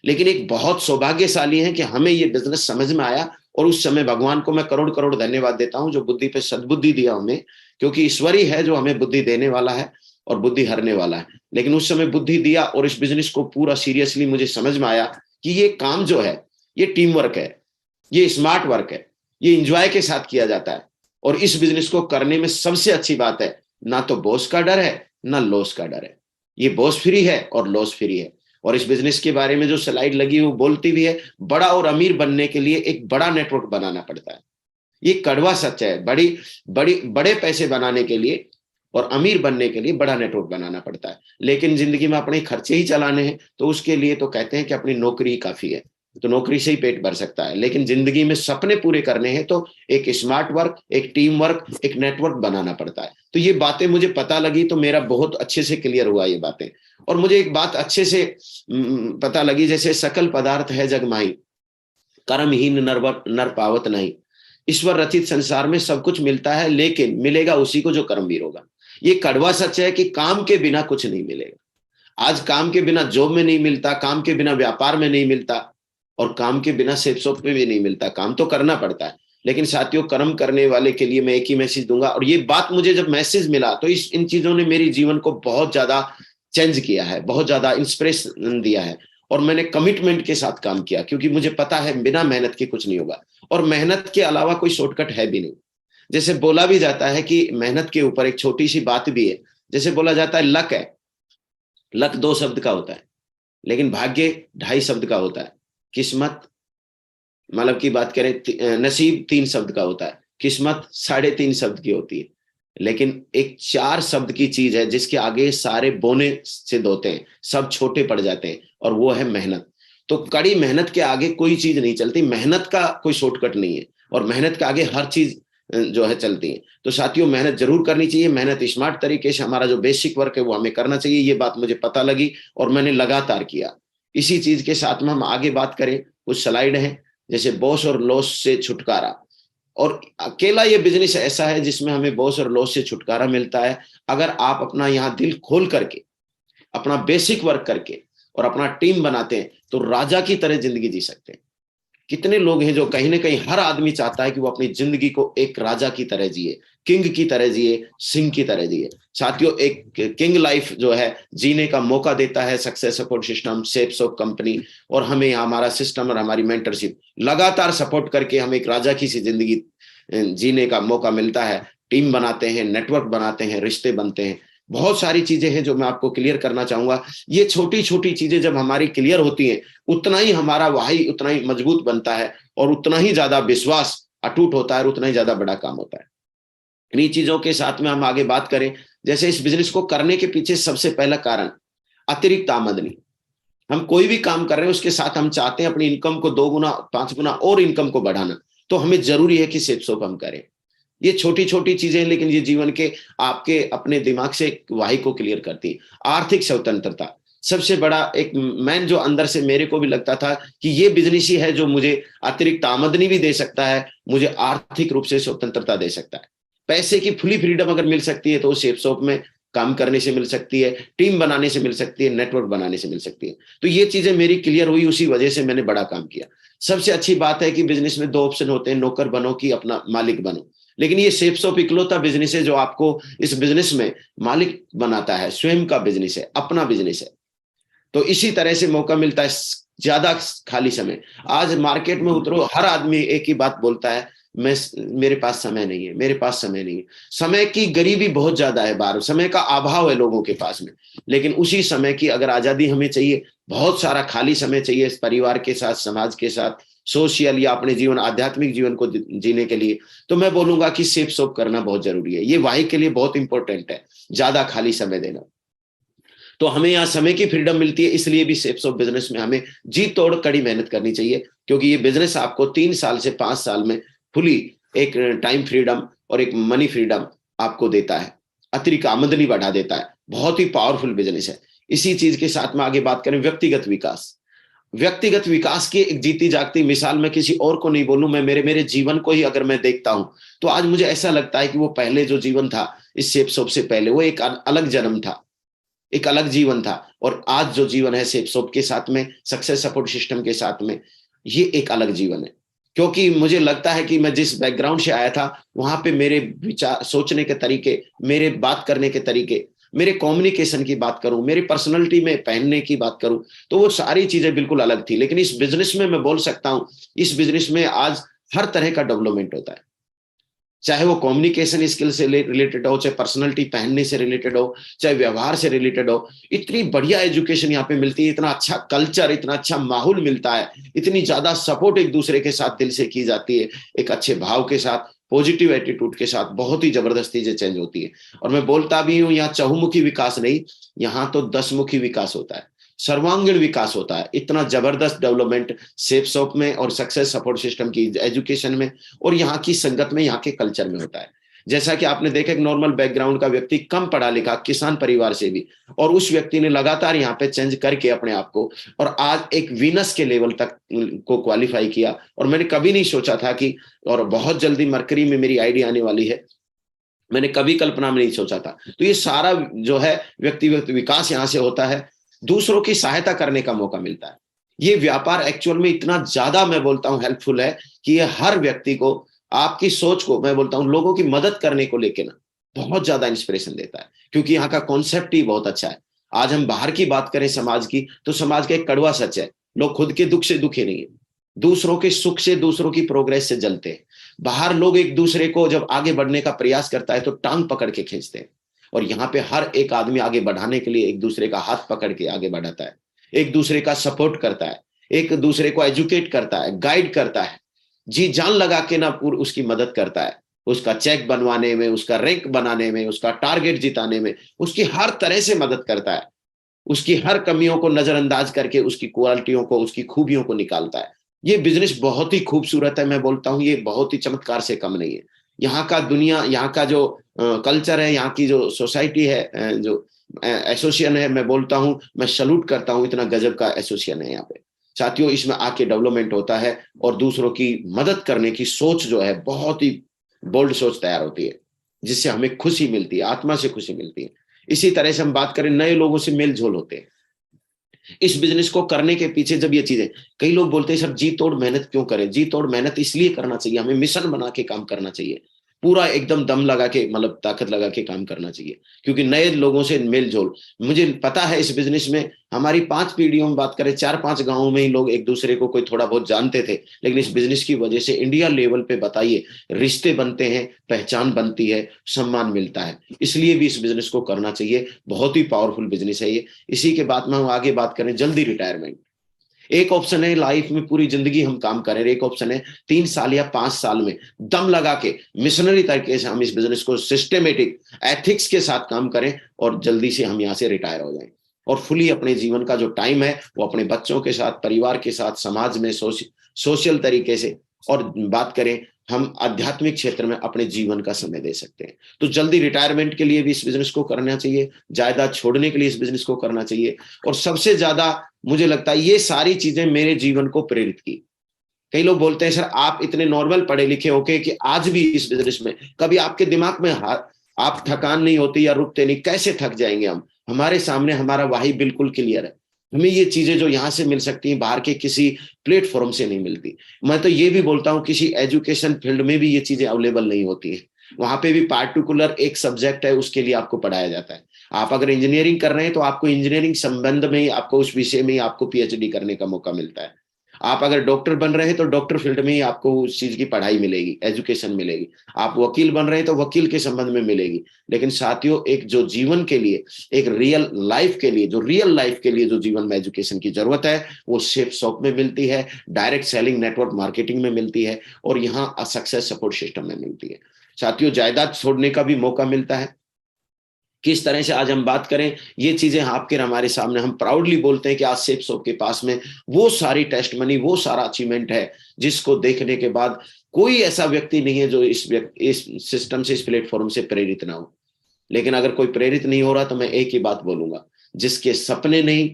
लेकिन एक बहुत सौभाग्यशाली है कि हमें ये बिजनेस समझ में आया। और उस समय भगवान को मैं करोड़ करोड़ धन्यवाद देता हूं जो बुद्धि पे सद्बुद्धि दिया हमें, क्योंकि ईश्वर ही है जो हमें बुद्धि देने वाला है और बुद्धि हरने वाला है। लेकिन उस समय बुद्धि दिया और इस बिजनेस को पूरा सीरियसली मुझे समझ में आया कि ये काम जो है ये टीम वर्क है, ये स्मार्ट वर्क है, ये इंजॉय के साथ किया जाता है। और इस बिजनेस को करने में सबसे अच्छी बात है, ना तो बॉस का डर है ना लॉस का डर है। ये बॉस फ्री है और लॉस फ्री है। और इस बिजनेस के बारे में जो स्लाइड लगी वो बोलती भी है, बड़ा और अमीर बनने के लिए एक बड़ा नेटवर्क बनाना पड़ता है। ये कड़वा सच है। बड़े पैसे बनाने के लिए और अमीर बनने के लिए बड़ा नेटवर्क बनाना पड़ता है। लेकिन जिंदगी में अपने खर्चे ही चलाने हैं तो उसके लिए तो कहते हैं कि अपनी नौकरी ही काफी है, तो नौकरी से ही पेट भर सकता है। लेकिन जिंदगी में सपने पूरे करने हैं तो एक स्मार्ट वर्क, एक टीम वर्क, एक नेटवर्क बनाना पड़ता है। तो ये बातें मुझे पता लगी तो मेरा बहुत अच्छे से क्लियर हुआ ये बातें। और मुझे एक बात अच्छे से पता लगी, जैसे सकल पदार्थ है जग माही, कर्महीन नर पावत नहीं। ईश्वर रचित संसार में सब कुछ मिलता है, लेकिन मिलेगा उसी को जो कर्मवीर होगा। ये कड़वा सच है कि काम के बिना कुछ नहीं मिलेगा। आज काम के बिना जॉब में नहीं मिलता, काम के बिना व्यापार में नहीं मिलता, और काम के बिना सेफ शॉप में भी नहीं मिलता। काम तो करना पड़ता है। लेकिन साथियों, कर्म करने वाले के लिए मैं एक ही मैसेज दूंगा, और ये बात मुझे जब मैसेज मिला तो इन चीजों ने मेरी जीवन को बहुत ज्यादा चेंज किया है, बहुत ज्यादा इंस्पिरेशन दिया है। और मैंने कमिटमेंट के साथ काम किया, क्योंकि मुझे पता है बिना मेहनत के कुछ नहीं होगा, और मेहनत के अलावा कोई शॉर्टकट है भी नहीं। जैसे बोला भी जाता है कि मेहनत के ऊपर एक छोटी सी बात भी है, जैसे बोला जाता है लक है, लक 2 शब्द का होता है, लेकिन भाग्य 2.5 शब्द का होता है। किस्मत मतलब की बात करें, नसीब 3 शब्द का होता है, किस्मत 3.5 शब्द की होती है। लेकिन एक 4 शब्द की चीज है जिसके आगे सारे बोने सिद्ध होते हैं, सब छोटे पड़ जाते हैं, और वो है मेहनत। तो कड़ी मेहनत के आगे कोई चीज नहीं चलती, मेहनत का कोई शॉर्टकट नहीं है, और मेहनत के आगे हर चीज जो है चलती है। तो साथियों, मेहनत जरूर करनी चाहिए। मेहनत स्मार्ट तरीके से, हमारा जो बेसिक वर्क है वो हमें करना चाहिए। ये बात मुझे पता लगी और मैंने लगातार किया। इसी चीज के साथ में हम आगे बात करें कुछ स्लाइड हैं, जैसे बॉस और लॉस से छुटकारा। और अकेला ये बिजनेस ऐसा है जिसमें हमें बॉस और लॉस से छुटकारा मिलता है अगर आप अपना यहाँ दिल खोल करके, अपना बेसिक वर्क करके और अपना टीम बनाते हैं, तो राजा की तरह जिंदगी जी सकते हैं। कितने लोग हैं जो कहीं ना कहीं, हर आदमी चाहता है कि वो अपनी जिंदगी को एक राजा की तरह जिए, किंग की तरह जिए, सिंह की तरह जिए। साथियों, एक किंग लाइफ जो है जीने का मौका देता है सक्सेस सपोर्ट सिस्टम, सेप्सॉप कंपनी। और हमें हमारा सिस्टम और हमारी मेंटरशिप लगातार सपोर्ट करके हमें एक राजा की सी जिंदगी जीने का मौका मिलता है। टीम बनाते हैं, नेटवर्क बनाते हैं, रिश्ते बनते हैं, बहुत सारी चीजें हैं जो मैं आपको क्लियर करना चाहूंगा। ये छोटी छोटी चीजें जब हमारी क्लियर होती हैं, उतना ही हमारा वाही उतना ही मजबूत बनता है और उतना ही ज्यादा विश्वास अटूट होता है और उतना ही ज्यादा बड़ा काम होता है। इन्हीं चीजों के साथ में हम आगे बात करें, जैसे इस बिजनेस को करने के पीछे सबसे पहला कारण अतिरिक्त आमदनी। हम कोई भी काम कर रहे हैं उसके साथ हम चाहते हैं अपनी इनकम को 2 गुना 5 गुना और इनकम को बढ़ाना, तो हमें जरूरी है कि सेप्सॉप हम करें। ये छोटी छोटी चीजें, लेकिन ये जीवन के आपके अपने दिमाग से वाही को क्लियर करती है। आर्थिक स्वतंत्रता सबसे बड़ा एक मैन जो अंदर से मेरे को भी लगता था कि ये बिजनेस ही है जो मुझे अतिरिक्त आमदनी भी दे सकता है, मुझे आर्थिक रूप से स्वतंत्रता दे सकता है। पैसे की फुली फ्रीडम अगर मिल सकती है तो सेप्सॉप में काम करने से मिल सकती है, टीम बनाने से मिल सकती है, नेटवर्क बनाने से मिल सकती है। तो ये चीजें मेरी क्लियर हुई, उसी वजह से मैंने बड़ा काम किया। सबसे अच्छी बात है कि बिजनेस में 2 ऑप्शन होते हैं, नौकर बनो कि अपना मालिक बनो। लेकिन ये सेप्सॉप इकलौता बिजनेस है जो आपको इस बिजनेस में मालिक बनाता है, स्वयं का बिजनेस है, अपना बिजनेस है। तो इसी तरह से मौका मिलता है ज्यादा खाली समय। आज मार्केट में उतरो, हर आदमी एक ही बात बोलता है, मेरे पास समय नहीं है, मेरे पास समय नहीं है। समय की गरीबी बहुत ज्यादा है बाहर, समय का अभाव है लोगों के पास में। लेकिन उसी समय की अगर आजादी हमें चाहिए, बहुत सारा खाली समय चाहिए परिवार के साथ, समाज के साथ, सोशल या अपने जीवन आध्यात्मिक जीवन को जीने के लिए, तो मैं बोलूंगा कि सेप्सॉप करना बहुत जरूरी है। ये वाही के लिए बहुत इंपॉर्टेंट है, ज्यादा खाली समय देना। तो हमें यहाँ समय की फ्रीडम मिलती है, इसलिए भी सेप्सॉप बिजनेस में हमें जी तोड़ कड़ी मेहनत करनी चाहिए, क्योंकि ये बिजनेस आपको 3 साल से 5 साल में फुली एक टाइम फ्रीडम और एक मनी फ्रीडम आपको देता है, अतिरिक्त आमदनी बढ़ा देता है। बहुत ही पावरफुल बिजनेस है। इसी चीज के साथ में आगे बात करें, व्यक्तिगत विकास। व्यक्तिगत विकास की एक जीती जागती मिसाल मैं किसी और को नहीं बोलूं, मैं मेरे जीवन को ही अगर मैं देखता हूं तो आज मुझे ऐसा लगता है कि वो पहले जो जीवन था इस सेप्सॉप से पहले, वो एक अलग जन्म था, एक अलग जीवन था। और आज जो जीवन है सेप्सॉप के साथ में, सक्सेस सपोर्ट सिस्टम के साथ में, ये एक अलग जीवन है। क्योंकि मुझे लगता है कि मैं जिस बैकग्राउंड से आया था वहां पे मेरे विचार, सोचने के तरीके, मेरे बात करने के तरीके, मेरे कम्युनिकेशन की बात करूं, मेरी पर्सनैलिटी में पहनने की बात करूं, तो वो सारी चीजें बिल्कुल अलग थी। लेकिन इस बिजनेस में मैं बोल सकता हूं, इस बिजनेस में आज हर तरह का डेवलपमेंट होता है, चाहे वो कम्युनिकेशन स्किल से रिलेटेड हो, चाहे पर्सनैलिटी पहनने से रिलेटेड हो, चाहे व्यवहार से रिलेटेड हो। इतनी बढ़िया एजुकेशन यहाँ पे मिलती है, इतना अच्छा कल्चर, इतना अच्छा माहौल मिलता है, इतनी ज्यादा सपोर्ट एक दूसरे के साथ दिल से की जाती है, एक अच्छे भाव के साथ, पॉजिटिव एटीट्यूड के साथ, बहुत ही जबरदस्त चीजें चेंज होती है। और मैं बोलता भी हूँ, यहाँ चहुमुखी विकास नहीं, यहाँ तो 10मुखी विकास होता है, सर्वांगीण विकास होता है। इतना जबरदस्त डेवलपमेंट सेप्सॉप में और सक्सेस सपोर्ट सिस्टम की एजुकेशन में और यहाँ की संगत में, यहाँ के कल्चर में होता है। जैसा कि आपने देखा, एक नॉर्मल बैकग्राउंड का व्यक्ति, कम पढ़ा लिखा, किसान परिवार से भी, और उस व्यक्ति ने लगातार यहाँ पे चेंज करके अपने आप को, और आज एक वीनस के लेवल तक को क्वालिफाई किया। और मैंने कभी नहीं सोचा था कि, और बहुत जल्दी मरकरी में मेरी आईडी आने वाली है, मैंने कभी कल्पना में नहीं सोचा था। तो ये सारा जो है व्यक्तिगत विकास यहाँ से होता है, दूसरों की सहायता करने का मौका मिलता है। ये व्यापार एक्चुअल में इतना ज्यादा, मैं बोलता हूँ, हेल्पफुल है कि ये हर व्यक्ति को, आपकी सोच को, मैं बोलता हूँ, लोगों की मदद करने को लेके ना बहुत ज्यादा इंस्पिरेशन देता है, क्योंकि यहाँ का कॉन्सेप्ट ही बहुत अच्छा है। आज हम बाहर की बात करें समाज की, तो समाज का एक कड़वा सच है, लोग खुद के दुख से दुखी नहीं है, दूसरों के सुख से, दूसरों की प्रोग्रेस से जलते हैं। बाहर लोग एक दूसरे को जब आगे बढ़ने का प्रयास करता है तो टांग पकड़ के खींचते हैं, और यहाँ पे हर एक आदमी आगे बढ़ाने के लिए एक दूसरे का हाथ पकड़ के आगे बढ़ाता है, एक दूसरे का सपोर्ट करता है, एक दूसरे को एजुकेट करता है, गाइड करता है, जी जान लगा के ना पूरी उसकी मदद करता है, उसका चेक बनवाने में, उसका रैंक बनाने में, उसका टारगेट जिताने में, उसकी हर तरह से मदद करता है, उसकी हर कमियों को नजरअंदाज करके उसकी क्वालिटियों को, उसकी खूबियों को निकालता है। ये बिजनेस बहुत ही खूबसूरत है, मैं बोलता हूँ, ये बहुत ही चमत्कार से कम नहीं है। यहाँ का दुनिया, यहाँ का जो कल्चर है, यहाँ की जो सोसाइटी है, जो एसोसिएशन है, मैं बोलता हूँ, मैं सैल्यूट करता हूँ, इतना गजब का एसोसिएशन है यहाँ पे। साथियों इसमें आके डेवलपमेंट होता है और दूसरों की मदद करने की सोच जो है बहुत ही बोल्ड सोच तैयार होती है, जिससे हमें खुशी मिलती है, आत्मा से खुशी मिलती है। इसी तरह से हम बात करें, नए लोगों से मेल झोल होते हैं इस बिजनेस को करने के पीछे। जब ये चीजें, कई लोग बोलते हैं सर जी तोड़ मेहनत क्यों करें? जी तोड़ मेहनत इसलिए करना चाहिए, हमें मिशन बना के काम करना चाहिए, पूरा एकदम दम लगा के, मतलब ताकत लगा के काम करना चाहिए, क्योंकि नए लोगों से मेल जोल। मुझे पता है इस बिजनेस में हमारी 5 पीढ़ियों में बात करें, 4-5 गांवों में ही लोग एक दूसरे को कोई थोड़ा बहुत जानते थे, लेकिन इस बिजनेस की वजह से इंडिया लेवल पे बताइए रिश्ते बनते हैं, पहचान बनती है, सम्मान मिलता है। इसलिए भी इस बिजनेस को करना चाहिए, बहुत ही पावरफुल बिजनेस है ये। इसी के बाद में हम आगे बात करें जल्दी रिटायरमेंट। एक ऑप्शन है लाइफ में पूरी जिंदगी हम काम करें, एक ऑप्शन है 3 साल या 5 साल में दम लगा के मिशनरी तरीके से हम इस बिजनेस को सिस्टमेटिक एथिक्स के साथ काम करें और जल्दी से हम यहाँ से रिटायर हो जाएं और फुली अपने जीवन का जो टाइम है वो अपने बच्चों के साथ, परिवार के साथ, समाज में सोशल तरीके से, और बात करें हम आध्यात्मिक क्षेत्र में अपने जीवन का समय दे सकते हैं। तो जल्दी रिटायरमेंट के लिए भी इस बिजनेस को करना चाहिए, जायदाद छोड़ने के लिए इस बिजनेस को करना चाहिए। और सबसे ज्यादा मुझे लगता है ये सारी चीजें मेरे जीवन को प्रेरित की। कई लोग बोलते हैं सर आप इतने नॉर्मल पढ़े लिखे होके कि आज भी इस बिजनेस में कभी आपके दिमाग में आप थकान नहीं होती या रुकते नहीं? कैसे थक जाएंगे हम? हमारे सामने हमारा वाही बिल्कुल क्लियर है। हमें ये चीजें जो यहाँ से मिल सकती हैं बाहर के किसी प्लेटफॉर्म से नहीं मिलती। मैं तो ये भी बोलता हूँ किसी एजुकेशन फील्ड में भी ये चीजें अवेलेबल नहीं होती है। वहां पे भी पार्टिकुलर एक सब्जेक्ट है, उसके लिए आपको पढ़ाया जाता है। आप अगर इंजीनियरिंग कर रहे हैं तो आपको इंजीनियरिंग संबंध में ही, आपको उस विषय में ही आपको पीएचडी करने का मौका मिलता है। आप अगर डॉक्टर बन रहे हैं तो डॉक्टर फील्ड में ही आपको उस चीज की पढ़ाई मिलेगी, एजुकेशन मिलेगी। आप वकील बन रहे हैं तो वकील के संबंध में मिलेगी। लेकिन साथियों एक जो जीवन के लिए, एक रियल लाइफ के लिए, जो जीवन में एजुकेशन की जरूरत है वो सेफ शॉप में मिलती है, डायरेक्ट सेलिंग नेटवर्क मार्केटिंग में मिलती है और यहाँ सक्सेस सपोर्ट सिस्टम में मिलती है। साथियों जायदाद छोड़ने का भी मौका मिलता है। किस तरह से आज हम बात करें ये चीजें आपके हमारे सामने, हम प्राउडली बोलते हैं कि आज सेफ शॉप के पास में वो सारी टेस्ट मनी, वो सारा अचीवमेंट है जिसको देखने के बाद कोई ऐसा व्यक्ति नहीं है जो इस सिस्टम से, इस प्लेटफॉर्म से प्रेरित ना हो। लेकिन अगर कोई प्रेरित नहीं हो रहा तो मैं एक ही बात बोलूंगा, जिसके सपने नहीं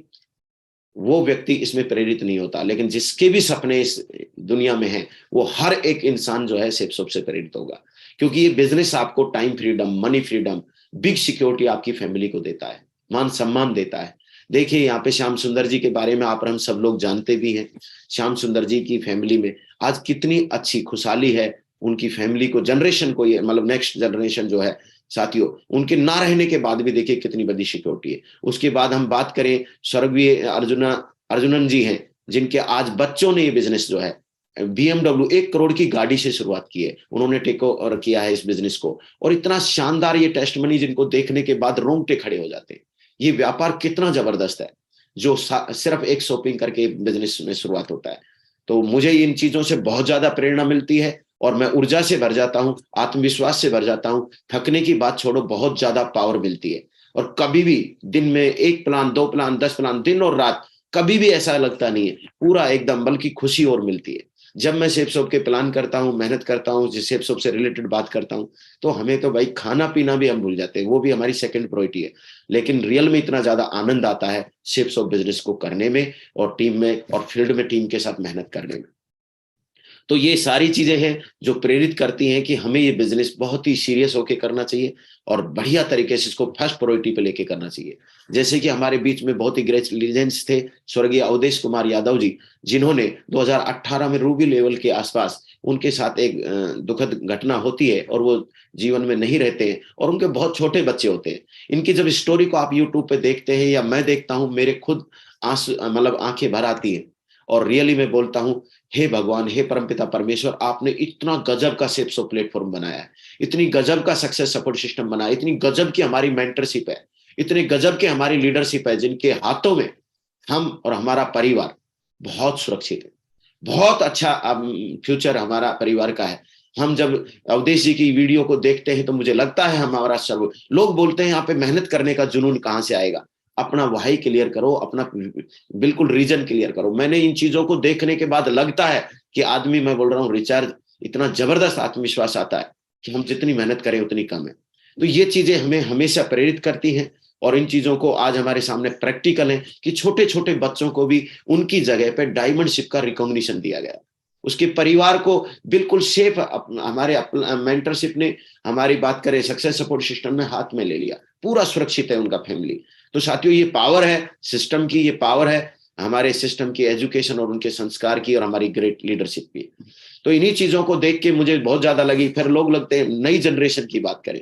वो व्यक्ति इसमें प्रेरित नहीं होता, लेकिन जिसके भी सपने इस दुनिया में हैं वो हर एक इंसान जो है सेफ शॉप से प्रेरित होगा। क्योंकि ये बिजनेस आपको time freedom, money freedom, big security आपकी फैमिली को देता है, मान सम्मान देता है। देखिए यहाँ पे श्याम सुंदर जी के बारे में आप हम सब लोग जानते भी हैं। श्याम सुंदर जी की फैमिली में आज कितनी अच्छी खुशहाली है, उनकी फैमिली को, जनरेशन को, ये मतलब नेक्स्ट जनरेशन जो है साथियों, उनके ना रहने के बाद भी देखिए कितनी बड़ी सिक्योरिटी है। उसके बाद हम बात करें स्वर्गीय अर्जुनन जी हैं, जिनके आज बच्चों ने ये बिजनेस जो है BMW 1 करोड़ की गाड़ी से शुरुआत की है, उन्होंने टेक ओवर किया है इस बिजनेस को। और इतना शानदार ये टेस्ट मनी जिनको देखने के बाद रोंगटे खड़े हो जाते हैं। ये व्यापार कितना जबरदस्त है जो सिर्फ एक शॉपिंग करके बिजनेस में शुरुआत होता है। तो मुझे इन चीजों से बहुत ज्यादा प्रेरणा मिलती है और मैं ऊर्जा से भर जाता हूँ, आत्मविश्वास से भर जाता हूँ। थकने की बात छोड़ो, बहुत ज्यादा पावर मिलती है। और कभी भी दिन में 1 प्लान, 2 प्लान, 10 प्लान, दिन और रात, कभी भी ऐसा लगता नहीं है, पूरा एकदम, बल्कि खुशी और मिलती है। जब मैं सेफ शॉप के प्लान करता हूँ, मेहनत करता हूँ, सेफ शॉप से रिलेटेड बात करता हूँ, तो हमें तो भाई खाना पीना भी हम भूल जाते हैं, वो भी हमारी सेकंड प्रायोरिटी है। लेकिन रियल में इतना ज्यादा आनंद आता है सेफ शॉप बिजनेस को करने में और टीम में और फील्ड में टीम के साथ मेहनत करने में। तो ये सारी चीजें हैं जो प्रेरित करती हैं कि हमें ये बिजनेस बहुत ही सीरियस होकर करना चाहिए और बढ़िया तरीके से इसको फर्स्ट प्रायोरिटी पे लेके करना चाहिए। जैसे कि हमारे बीच में बहुत ही ग्रेट लीजेंड्स थे, स्वर्गीय अवधेश कुमार यादव जी, जिन्होंने 2018 में रूबी लेवल के आसपास उनके साथ एक दुखद घटना होती है और वो जीवन में नहीं रहते हैं और उनके बहुत छोटे बच्चे होते हैं। इनकी जब स्टोरी को आप यूट्यूब पे देखते हैं या मैं देखता हूँ, मेरे खुद आंसू, मतलब आंखें भर आती हैं। और रियली मैं बोलता हूं, हे भगवान, हे परमपिता परमेश्वर, आपने इतना गजब का सेफ शॉप प्लेटफॉर्म बनाया है, इतनी गजब का सक्सेस सपोर्ट सिस्टम बनाया, इतनी गजब की हमारी मेंटरशिप है, इतने गजब के हमारी लीडरशिप है, जिनके हाथों में हम और हमारा परिवार बहुत सुरक्षित है। बहुत अच्छा फ्यूचर हमारा परिवार का है। हम जब अवधेश जी की वीडियो को देखते हैं तो मुझे लगता है हमारा सर्व, लोग बोलते हैं यहाँ पे मेहनत करने का जुनून कहाँ से आएगा? अपना वाही क्लियर करो, अपना बिल्कुल रीजन क्लियर करो। मैंने इन चीजों को देखने के बाद लगता है कि आदमी, मैं बोल रहा हूँ, रिचार्ज, इतना जबरदस्त आत्मविश्वास आता है कि हम जितनी मेहनत करें उतनी कम है। तो ये चीजें हमें हमेशा प्रेरित करती हैं और इन चीजों को आज हमारे सामने प्रैक्टिकल है कि छोटे छोटे बच्चों को भी उनकी जगह पे डायमंडशिप का रिकॉग्निशन दिया गया, उसके परिवार को बिल्कुल सेफ हमारे मेंटरशिप ने, हमारी बात करें सक्सेस सपोर्ट सिस्टम में हाथ में ले लिया, पूरा सुरक्षित है उनका फैमिली। तो साथियों ये पावर है सिस्टम की, ये पावर है हमारे सिस्टम की एजुकेशन और उनके संस्कार की और हमारी ग्रेट लीडरशिप की। तो इन्हीं चीजों को देख के मुझे बहुत ज्यादा लगी। फिर लोग लगते हैं नई जनरेशन की बात करें,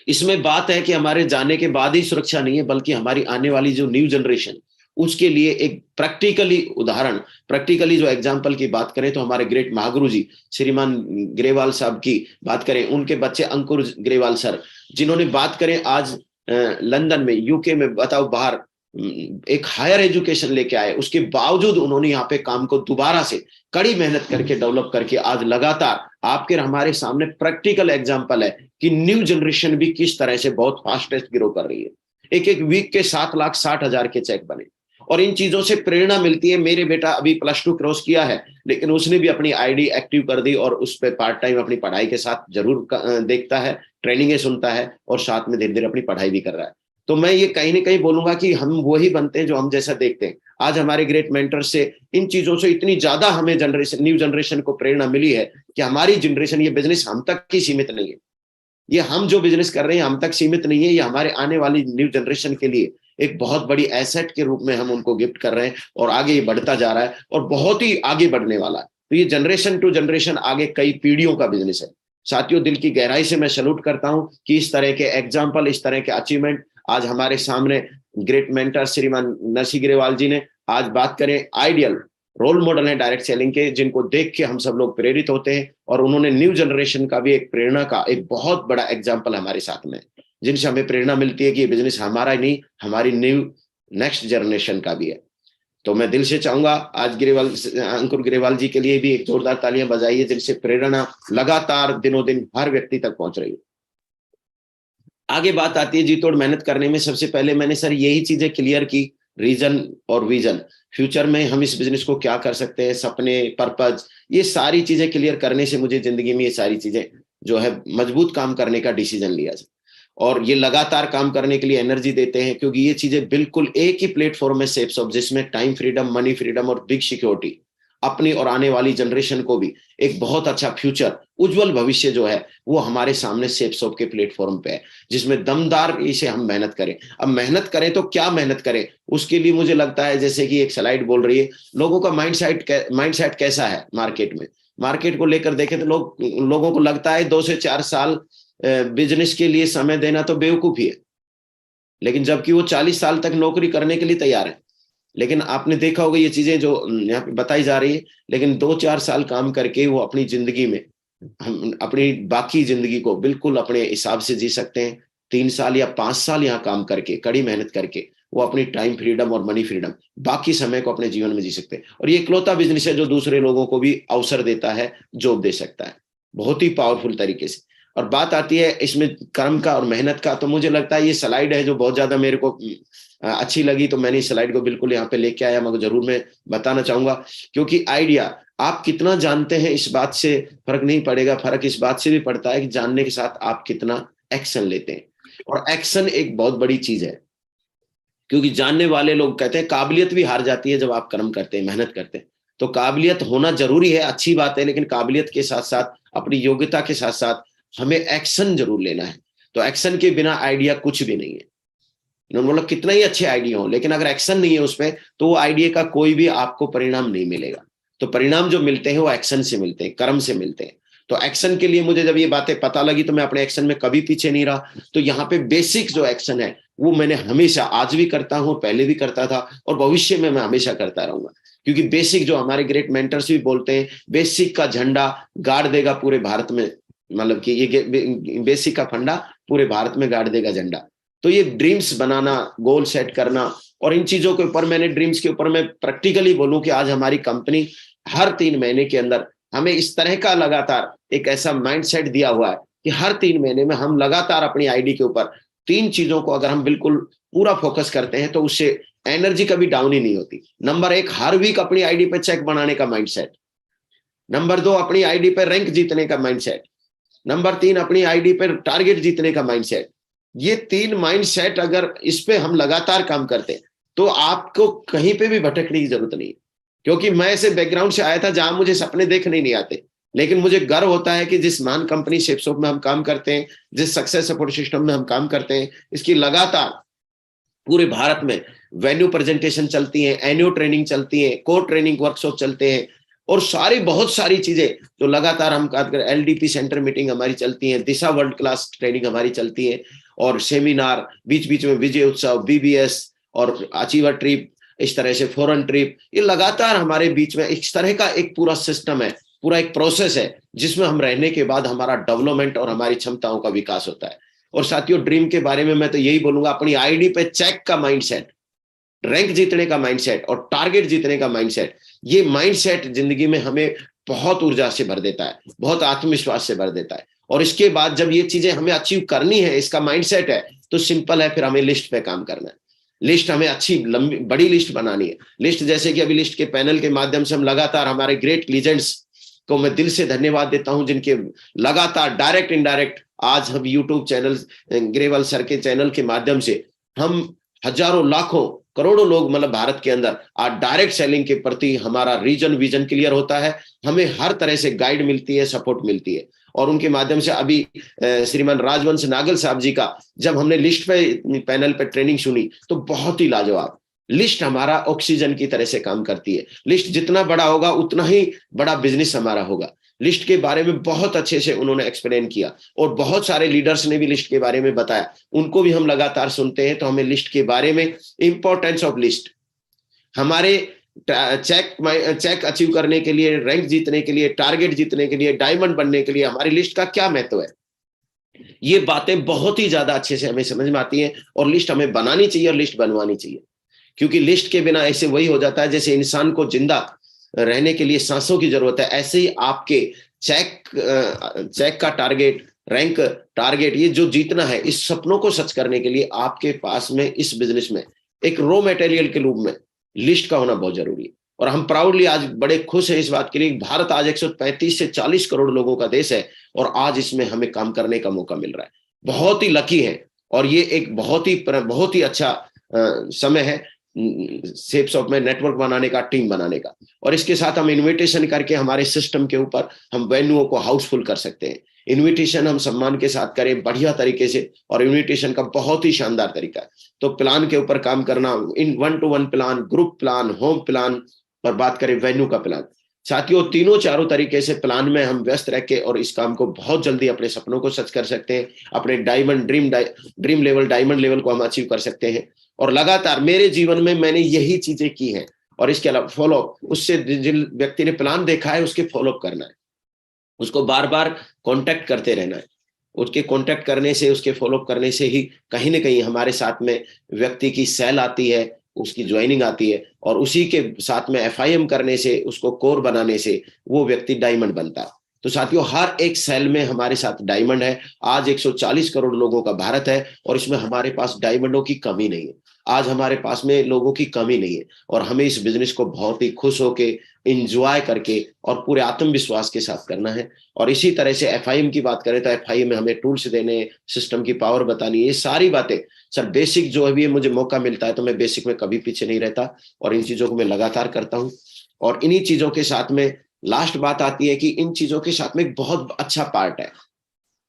इसमें बात है कि हमारे जाने के बाद ही सुरक्षा नहीं है, बल्कि हमारी आने वाली जो न्यू जनरेशन, उसके लिए एक प्रैक्टिकली उदाहरण, प्रैक्टिकली जो एग्जाम्पल की बात करें तो हमारे ग्रेट महागुरु जी श्रीमान ग्रेवाल साहब की बात करें, उनके बच्चे अंकुर ग्रेवाल सर, जिन्होंने बात करें आज लंदन में, यूके में, बताओ बाहर एक हायर एजुकेशन लेके आए, उसके बावजूद उन्होंने यहाँ पे काम को दोबारा से कड़ी मेहनत करके डेवलप करके आज लगातार आपके हमारे सामने प्रैक्टिकल एग्जांपल है कि न्यू जनरेशन भी किस तरह से बहुत फास्टेस्ट ग्रो कर रही है। एक एक वीक के 7,60,000 के चेक बने और इन चीजों से प्रेरणा मिलती है। मेरे बेटा अभी +2 क्रॉस किया है, लेकिन उसने भी अपनी आईडी एक्टिव कर दी और उस पर पार्ट टाइम अपनी पढ़ाई के साथ जरूर देखता है, ट्रेनिंगें सुनता है और साथ में धीरे धीरे अपनी पढ़ाई भी कर रहा है। तो मैं ये कहीं ना कहीं बोलूंगा कि हम वही बनते हैं जो हम जैसा देखते हैं। आज हमारे ग्रेट मेंटर से इन चीजों से इतनी ज्यादा हमें जनरेशन, न्यू जनरेशन को प्रेरणा मिली है कि हमारी जनरेशन, ये बिजनेस हम तक ही सीमित नहीं है, ये हम जो बिजनेस कर रहे हैं हम तक सीमित नहीं है, ये हमारे आने वाली न्यू जनरेशन के लिए एक बहुत बड़ी एसेट के रूप में हम उनको गिफ्ट कर रहे हैं और आगे ये बढ़ता जा रहा है और बहुत ही आगे बढ़ने वाला है। तो ये जनरेशन टू जनरेशन आगे कई पीढ़ियों का बिजनेस है। साथियों दिल की गहराई से मैं सैल्यूट करता हूं कि इस तरह के एग्जाम्पल, इस तरह के अचीवमेंट आज हमारे सामने ग्रेट मेंटर श्रीमान नरसिंह ग्रेवाल जी ने आज बात करें, आइडियल रोल मॉडल है डायरेक्ट सेलिंग के, जिनको देख के हम सब लोग प्रेरित होते हैं और उन्होंने न्यू जनरेशन का भी एक प्रेरणा का एक बहुत बड़ा एग्जाम्पल हमारे साथ में, जिनसे हमें प्रेरणा मिलती है कि ये बिजनेस हमारा ही नहीं, हमारी न्यू नेक्स्ट जनरेशन का भी है। तो मैं दिल से चाहूंगा आज ग्रेवाल, अंकुर ग्रेवाल जी के लिए भी एक जोरदार तालियां बजाइए, जिनसे प्रेरणा लगातार दिनों दिन हर व्यक्ति तक पहुंच रही है। आगे बात आती है जी तोड़ मेहनत करने में। सबसे पहले मैंने सर यही चीजें क्लियर की, रीजन और विजन, फ्यूचर में हम इस बिजनेस को क्या कर सकते हैं, सपने, पर्पज, ये सारी चीजें क्लियर करने से मुझे जिंदगी में ये सारी चीजें जो है मजबूत काम करने का डिसीजन लिया और ये लगातार काम करने के लिए एनर्जी देते हैं, क्योंकि ये चीजें बिल्कुल एक ही प्लेटफॉर्म में सेफ सब, जिसमें टाइम फ्रीडम, मनी फ्रीडम और बिग सिक्योरिटी अपनी और आने वाली जनरेशन को भी एक बहुत अच्छा फ्यूचर, उज्जवल भविष्य जो है वो हमारे सामने सेफ सॉप के प्लेटफॉर्म पे है, जिसमें दमदार इसे हम मेहनत करें। अब मेहनत करें तो क्या मेहनत करें, उसके लिए मुझे लगता है जैसे कि एक स्लाइड बोल रही है, लोगों का माइंडसेट कैसा है मार्केट में, मार्केट को लेकर देखें तो लोगों को लगता है 2 से 4 साल बिजनेस के लिए समय देना तो बेवकूफी है, लेकिन जबकि वो 40 साल तक नौकरी करने के लिए तैयार है। लेकिन आपने देखा होगा ये चीजें जो यहाँ पे बताई जा रही है, लेकिन 2-4 साल काम करके वो अपनी जिंदगी में, हम अपनी बाकी जिंदगी को बिल्कुल अपने हिसाब से जी सकते हैं। 3 साल या 5 साल यहाँ काम करके, कड़ी मेहनत करके वो अपनी टाइम फ्रीडम और मनी फ्रीडम, बाकी समय को अपने जीवन में जी सकते हैं। और ये इकलौता बिजनेस है जो दूसरे लोगों को भी अवसर देता है, जॉब दे सकता है बहुत ही पावरफुल तरीके से। और बात आती है इसमें कर्म का और मेहनत का, तो मुझे लगता है ये स्लाइड है जो बहुत ज्यादा मेरे को अच्छी लगी, तो मैंने इस स्लाइड को बिल्कुल यहाँ पे लेके आया, मगर जरूर मैं बताना चाहूंगा, क्योंकि आइडिया आप कितना जानते हैं इस बात से फर्क नहीं पड़ेगा, फर्क इस बात से भी पड़ता है कि जानने के साथ आप कितना एक्शन लेते हैं। और एक्शन एक बहुत बड़ी चीज है, क्योंकि जानने वाले लोग कहते हैं काबिलियत भी हार जाती है जब आप कर्म करते हैं, मेहनत करते हैं। तो काबिलियत होना जरूरी है, अच्छी बात है, लेकिन काबिलियत के साथ साथ अपनी योग्यता के साथ साथ हमें एक्शन जरूर लेना है। तो एक्शन के बिना आइडिया कुछ भी नहीं है, मतलब कितना ही अच्छे आइडिया हो, लेकिन अगर एक्शन नहीं है उसमें तो वो आइडिया का कोई भी आपको परिणाम नहीं मिलेगा। तो परिणाम जो मिलते हैं वो एक्शन से मिलते हैं, कर्म से मिलते हैं। तो एक्शन के लिए मुझे जब ये बातें पता लगी तो मैं अपने एक्शन में कभी पीछे नहीं रहा। तो यहाँ पे बेसिक जो एक्शन है वो मैंने हमेशा, आज भी करता हूँ, पहले भी करता था और भविष्य में मैं हमेशा करता रहूंगा, क्योंकि बेसिक जो हमारे ग्रेट मेंटर्स भी बोलते हैं, बेसिक का झंडा गाड़ देगा पूरे भारत में, मतलब कि ये बेसिक का फंडा पूरे भारत में गाड़ देगा झंडा। तो ये ड्रीम्स बनाना, गोल सेट करना और इन चीजों के ऊपर, मैंने ड्रीम्स के ऊपर मैं प्रैक्टिकली बोलूं कि आज हमारी कंपनी हर 3 महीने के अंदर हमें इस तरह का लगातार एक ऐसा माइंडसेट दिया हुआ है कि हर 3 महीने में हम लगातार अपनी आईडी के ऊपर 3 चीजों को अगर हम बिल्कुल पूरा फोकस करते हैं तो उससे एनर्जी कभी डाउन ही नहीं होती। नंबर 1, हर वीक अपनी आईडी पे चेक बनाने का माइंडसेट। नंबर 2, अपनी आईडी पे रैंक जीतने का माइंडसेट। नंबर 3, अपनी आईडी पे टारगेट जीतने का माइंडसेट। ये 3 माइंडसेट अगर इस पे हम लगातार काम करते हैं तो आपको कहीं पे भी भटकने की जरूरत नहीं है। क्योंकि मैं ऐसे बैकग्राउंड से आया था जहां मुझे सपने देखने नहीं आते, लेकिन मुझे गर्व होता है कि जिस महान कंपनी शेपसॉफ्ट में हम काम करते हैं, जिस सक्सेस सपोर्ट सिस्टम में हम काम करते हैं, इसकी लगातार पूरे भारत में वेन्यू प्रेजेंटेशन चलती है, एनुअल ट्रेनिंग चलती है, कोर ट्रेनिंग वर्कशॉप चलते हैं और बहुत सारी चीजें जो लगातार हम काम करें। एलडीपी सेंटर मीटिंग हमारी चलती है, दिशा वर्ल्ड क्लास ट्रेनिंग हमारी चलती है और सेमिनार, बीच बीच में विजय उत्सव, बीबीएस और अचीवर ट्रिप, इस तरह से फॉरेन ट्रिप, ये लगातार हमारे बीच में इस तरह का एक पूरा सिस्टम है, पूरा एक प्रोसेस है जिसमें हम रहने के बाद हमारा डेवलपमेंट और हमारी क्षमताओं का विकास होता है। और साथियों, ड्रीम के बारे में मैं तो यही बोलूंगा, अपनी आईडी पे चेक का माइंडसेट, रैंक जीतने का माइंडसेट और टारगेट जीतने का माइंडसेट, ये माइंडसेट जिंदगी में हमें बहुत ऊर्जा से भर देता है, बहुत आत्मविश्वास से भर देता है। और इसके बाद जब ये चीजें हमें अचीव करनी है, इसका माइंडसेट है, तो सिंपल है, फिर हमें लिस्ट पे काम करना है। लिस्ट हमें अच्छी लंबी बड़ी लिस्ट बनानी है। लिस्ट जैसे कि अभी लिस्ट के पैनल के माध्यम से हम लगातार हमारे ग्रेट लीजेंड्स को मैं दिल से धन्यवाद देता हूं, जिनके लगातार डायरेक्ट इनडायरेक्ट आज हम यूट्यूब चैनल, ग्रेवाल सर के चैनल के माध्यम से हम हजारों लाखों करोड़ों लोग मतलब भारत के अंदर आज डायरेक्ट सेलिंग के प्रति हमारा रीजन विजन क्लियर होता है, हमें हर तरह से गाइड मिलती है, सपोर्ट मिलती है। और उनके माध्यम से अभी श्रीमान राजवंश नागल साहब जी का जब हमने लिस्ट पे पैनल पे ट्रेनिंग सुनी तो बहुत ही लाजवाब। लिस्ट हमारा ऑक्सीजन की तरह से काम करती है। लिस्ट जितना बड़ा होगा उतना ही बड़ा बिजनेस हमारा होगा। लिस्ट के बारे में बहुत अच्छे से उन्होंने एक्सप्लेन किया और बहुत सारे लीडर्स ने भी लिस्ट के बारे में बताया, उनको भी हम लगातार सुनते हैं। तो हमें लिस्ट के बारे में, इंपॉर्टेंस ऑफ लिस्ट, हमारे चेक अचीव करने के लिए, रैंक जीतने के लिए, टारगेट जीतने के लिए, डायमंड बनने के लिए हमारी लिस्ट का क्या महत्व है, ये बातें बहुत ही ज्यादा अच्छे से हमें समझ में आती हैं। और लिस्ट हमें बनानी चाहिए और लिस्ट बनवानी चाहिए, क्योंकि लिस्ट के बिना ऐसे वही हो जाता है जैसे इंसान को जिंदा रहने के लिए सांसों की जरूरत है, ऐसे ही आपके चेक का टारगेट, रैंक टारगेट, ये जो जीतना है, इस सपनों को सच करने के लिए आपके पास में इस बिजनेस में एक रॉ मटेरियल के रूप में लिस्ट का होना बहुत जरूरी है। और हम प्राउडली आज बड़े खुश हैं इस बात के लिए, भारत आज 135 से 40 करोड़ लोगों का देश है और आज इसमें हमें काम करने का मौका मिल रहा है। बहुत ही लकी है और ये एक बहुत ही अच्छा समय है शेपसॉफ्ट में नेटवर्क बनाने का, टीम बनाने का। और इसके साथ हम इन्विटेशन करके हमारे सिस्टम के ऊपर हम वेन्यूओं को हाउसफुल कर सकते हैं। इन्विटेशन हम सम्मान के साथ करें बढ़िया तरीके से, और इन्विटेशन का बहुत ही शानदार तरीका है। तो प्लान के ऊपर काम करना, इन 1-to-1 plan, group plan, home plan, और बात करें वेन्यू का प्लान। साथियों, तीनों चारों तरीके से प्लान में हम व्यस्त रह के और इस काम को बहुत जल्दी अपने सपनों को सच कर सकते हैं। अपने ड्रीम लेवल, डायमंड लेवल को हम अचीव कर सकते हैं। और लगातार मेरे जीवन में मैंने यही चीजें की हैं। और इसके अलावा फॉलोअप, उससे जिन व्यक्ति ने प्लान देखा है उसके फॉलोअप करना है, उसको बार बार कांटेक्ट करते रहना है। उसके कांटेक्ट करने से, उसके फॉलोअप करने से ही कहीं ना कहीं हमारे साथ में व्यक्ति की सेल आती है, उसकी ज्वाइनिंग आती है, और उसी के साथ में FIM करने से, उसको कोर बनाने से वो व्यक्ति डायमंड बनता है। तो साथियों, हर एक सेल में हमारे साथ डायमंड है। आज 140 करोड़ लोगों का भारत है और इसमें हमारे पास डायमंडों की कमी नहीं है। आज हमारे पास में लोगों की कमी नहीं है और हमें इस बिजनेस को बहुत ही खुश होके, एंजॉय करके और पूरे आत्मविश्वास के साथ करना है। और इसी तरह से FIM की बात करें तो FIM में हमें टूल्स देने, सिस्टम की पावर बतानी, ये सारी बातें सर बेसिक जो अभी मुझे मौका मिलता है तो मैं बेसिक में कभी पीछे नहीं रहता और इन चीजों को मैं लगातार करता हूँ। और इन्हीं चीजों के साथ में लास्ट बात आती है कि इन चीजों के साथ में एक बहुत अच्छा पार्ट है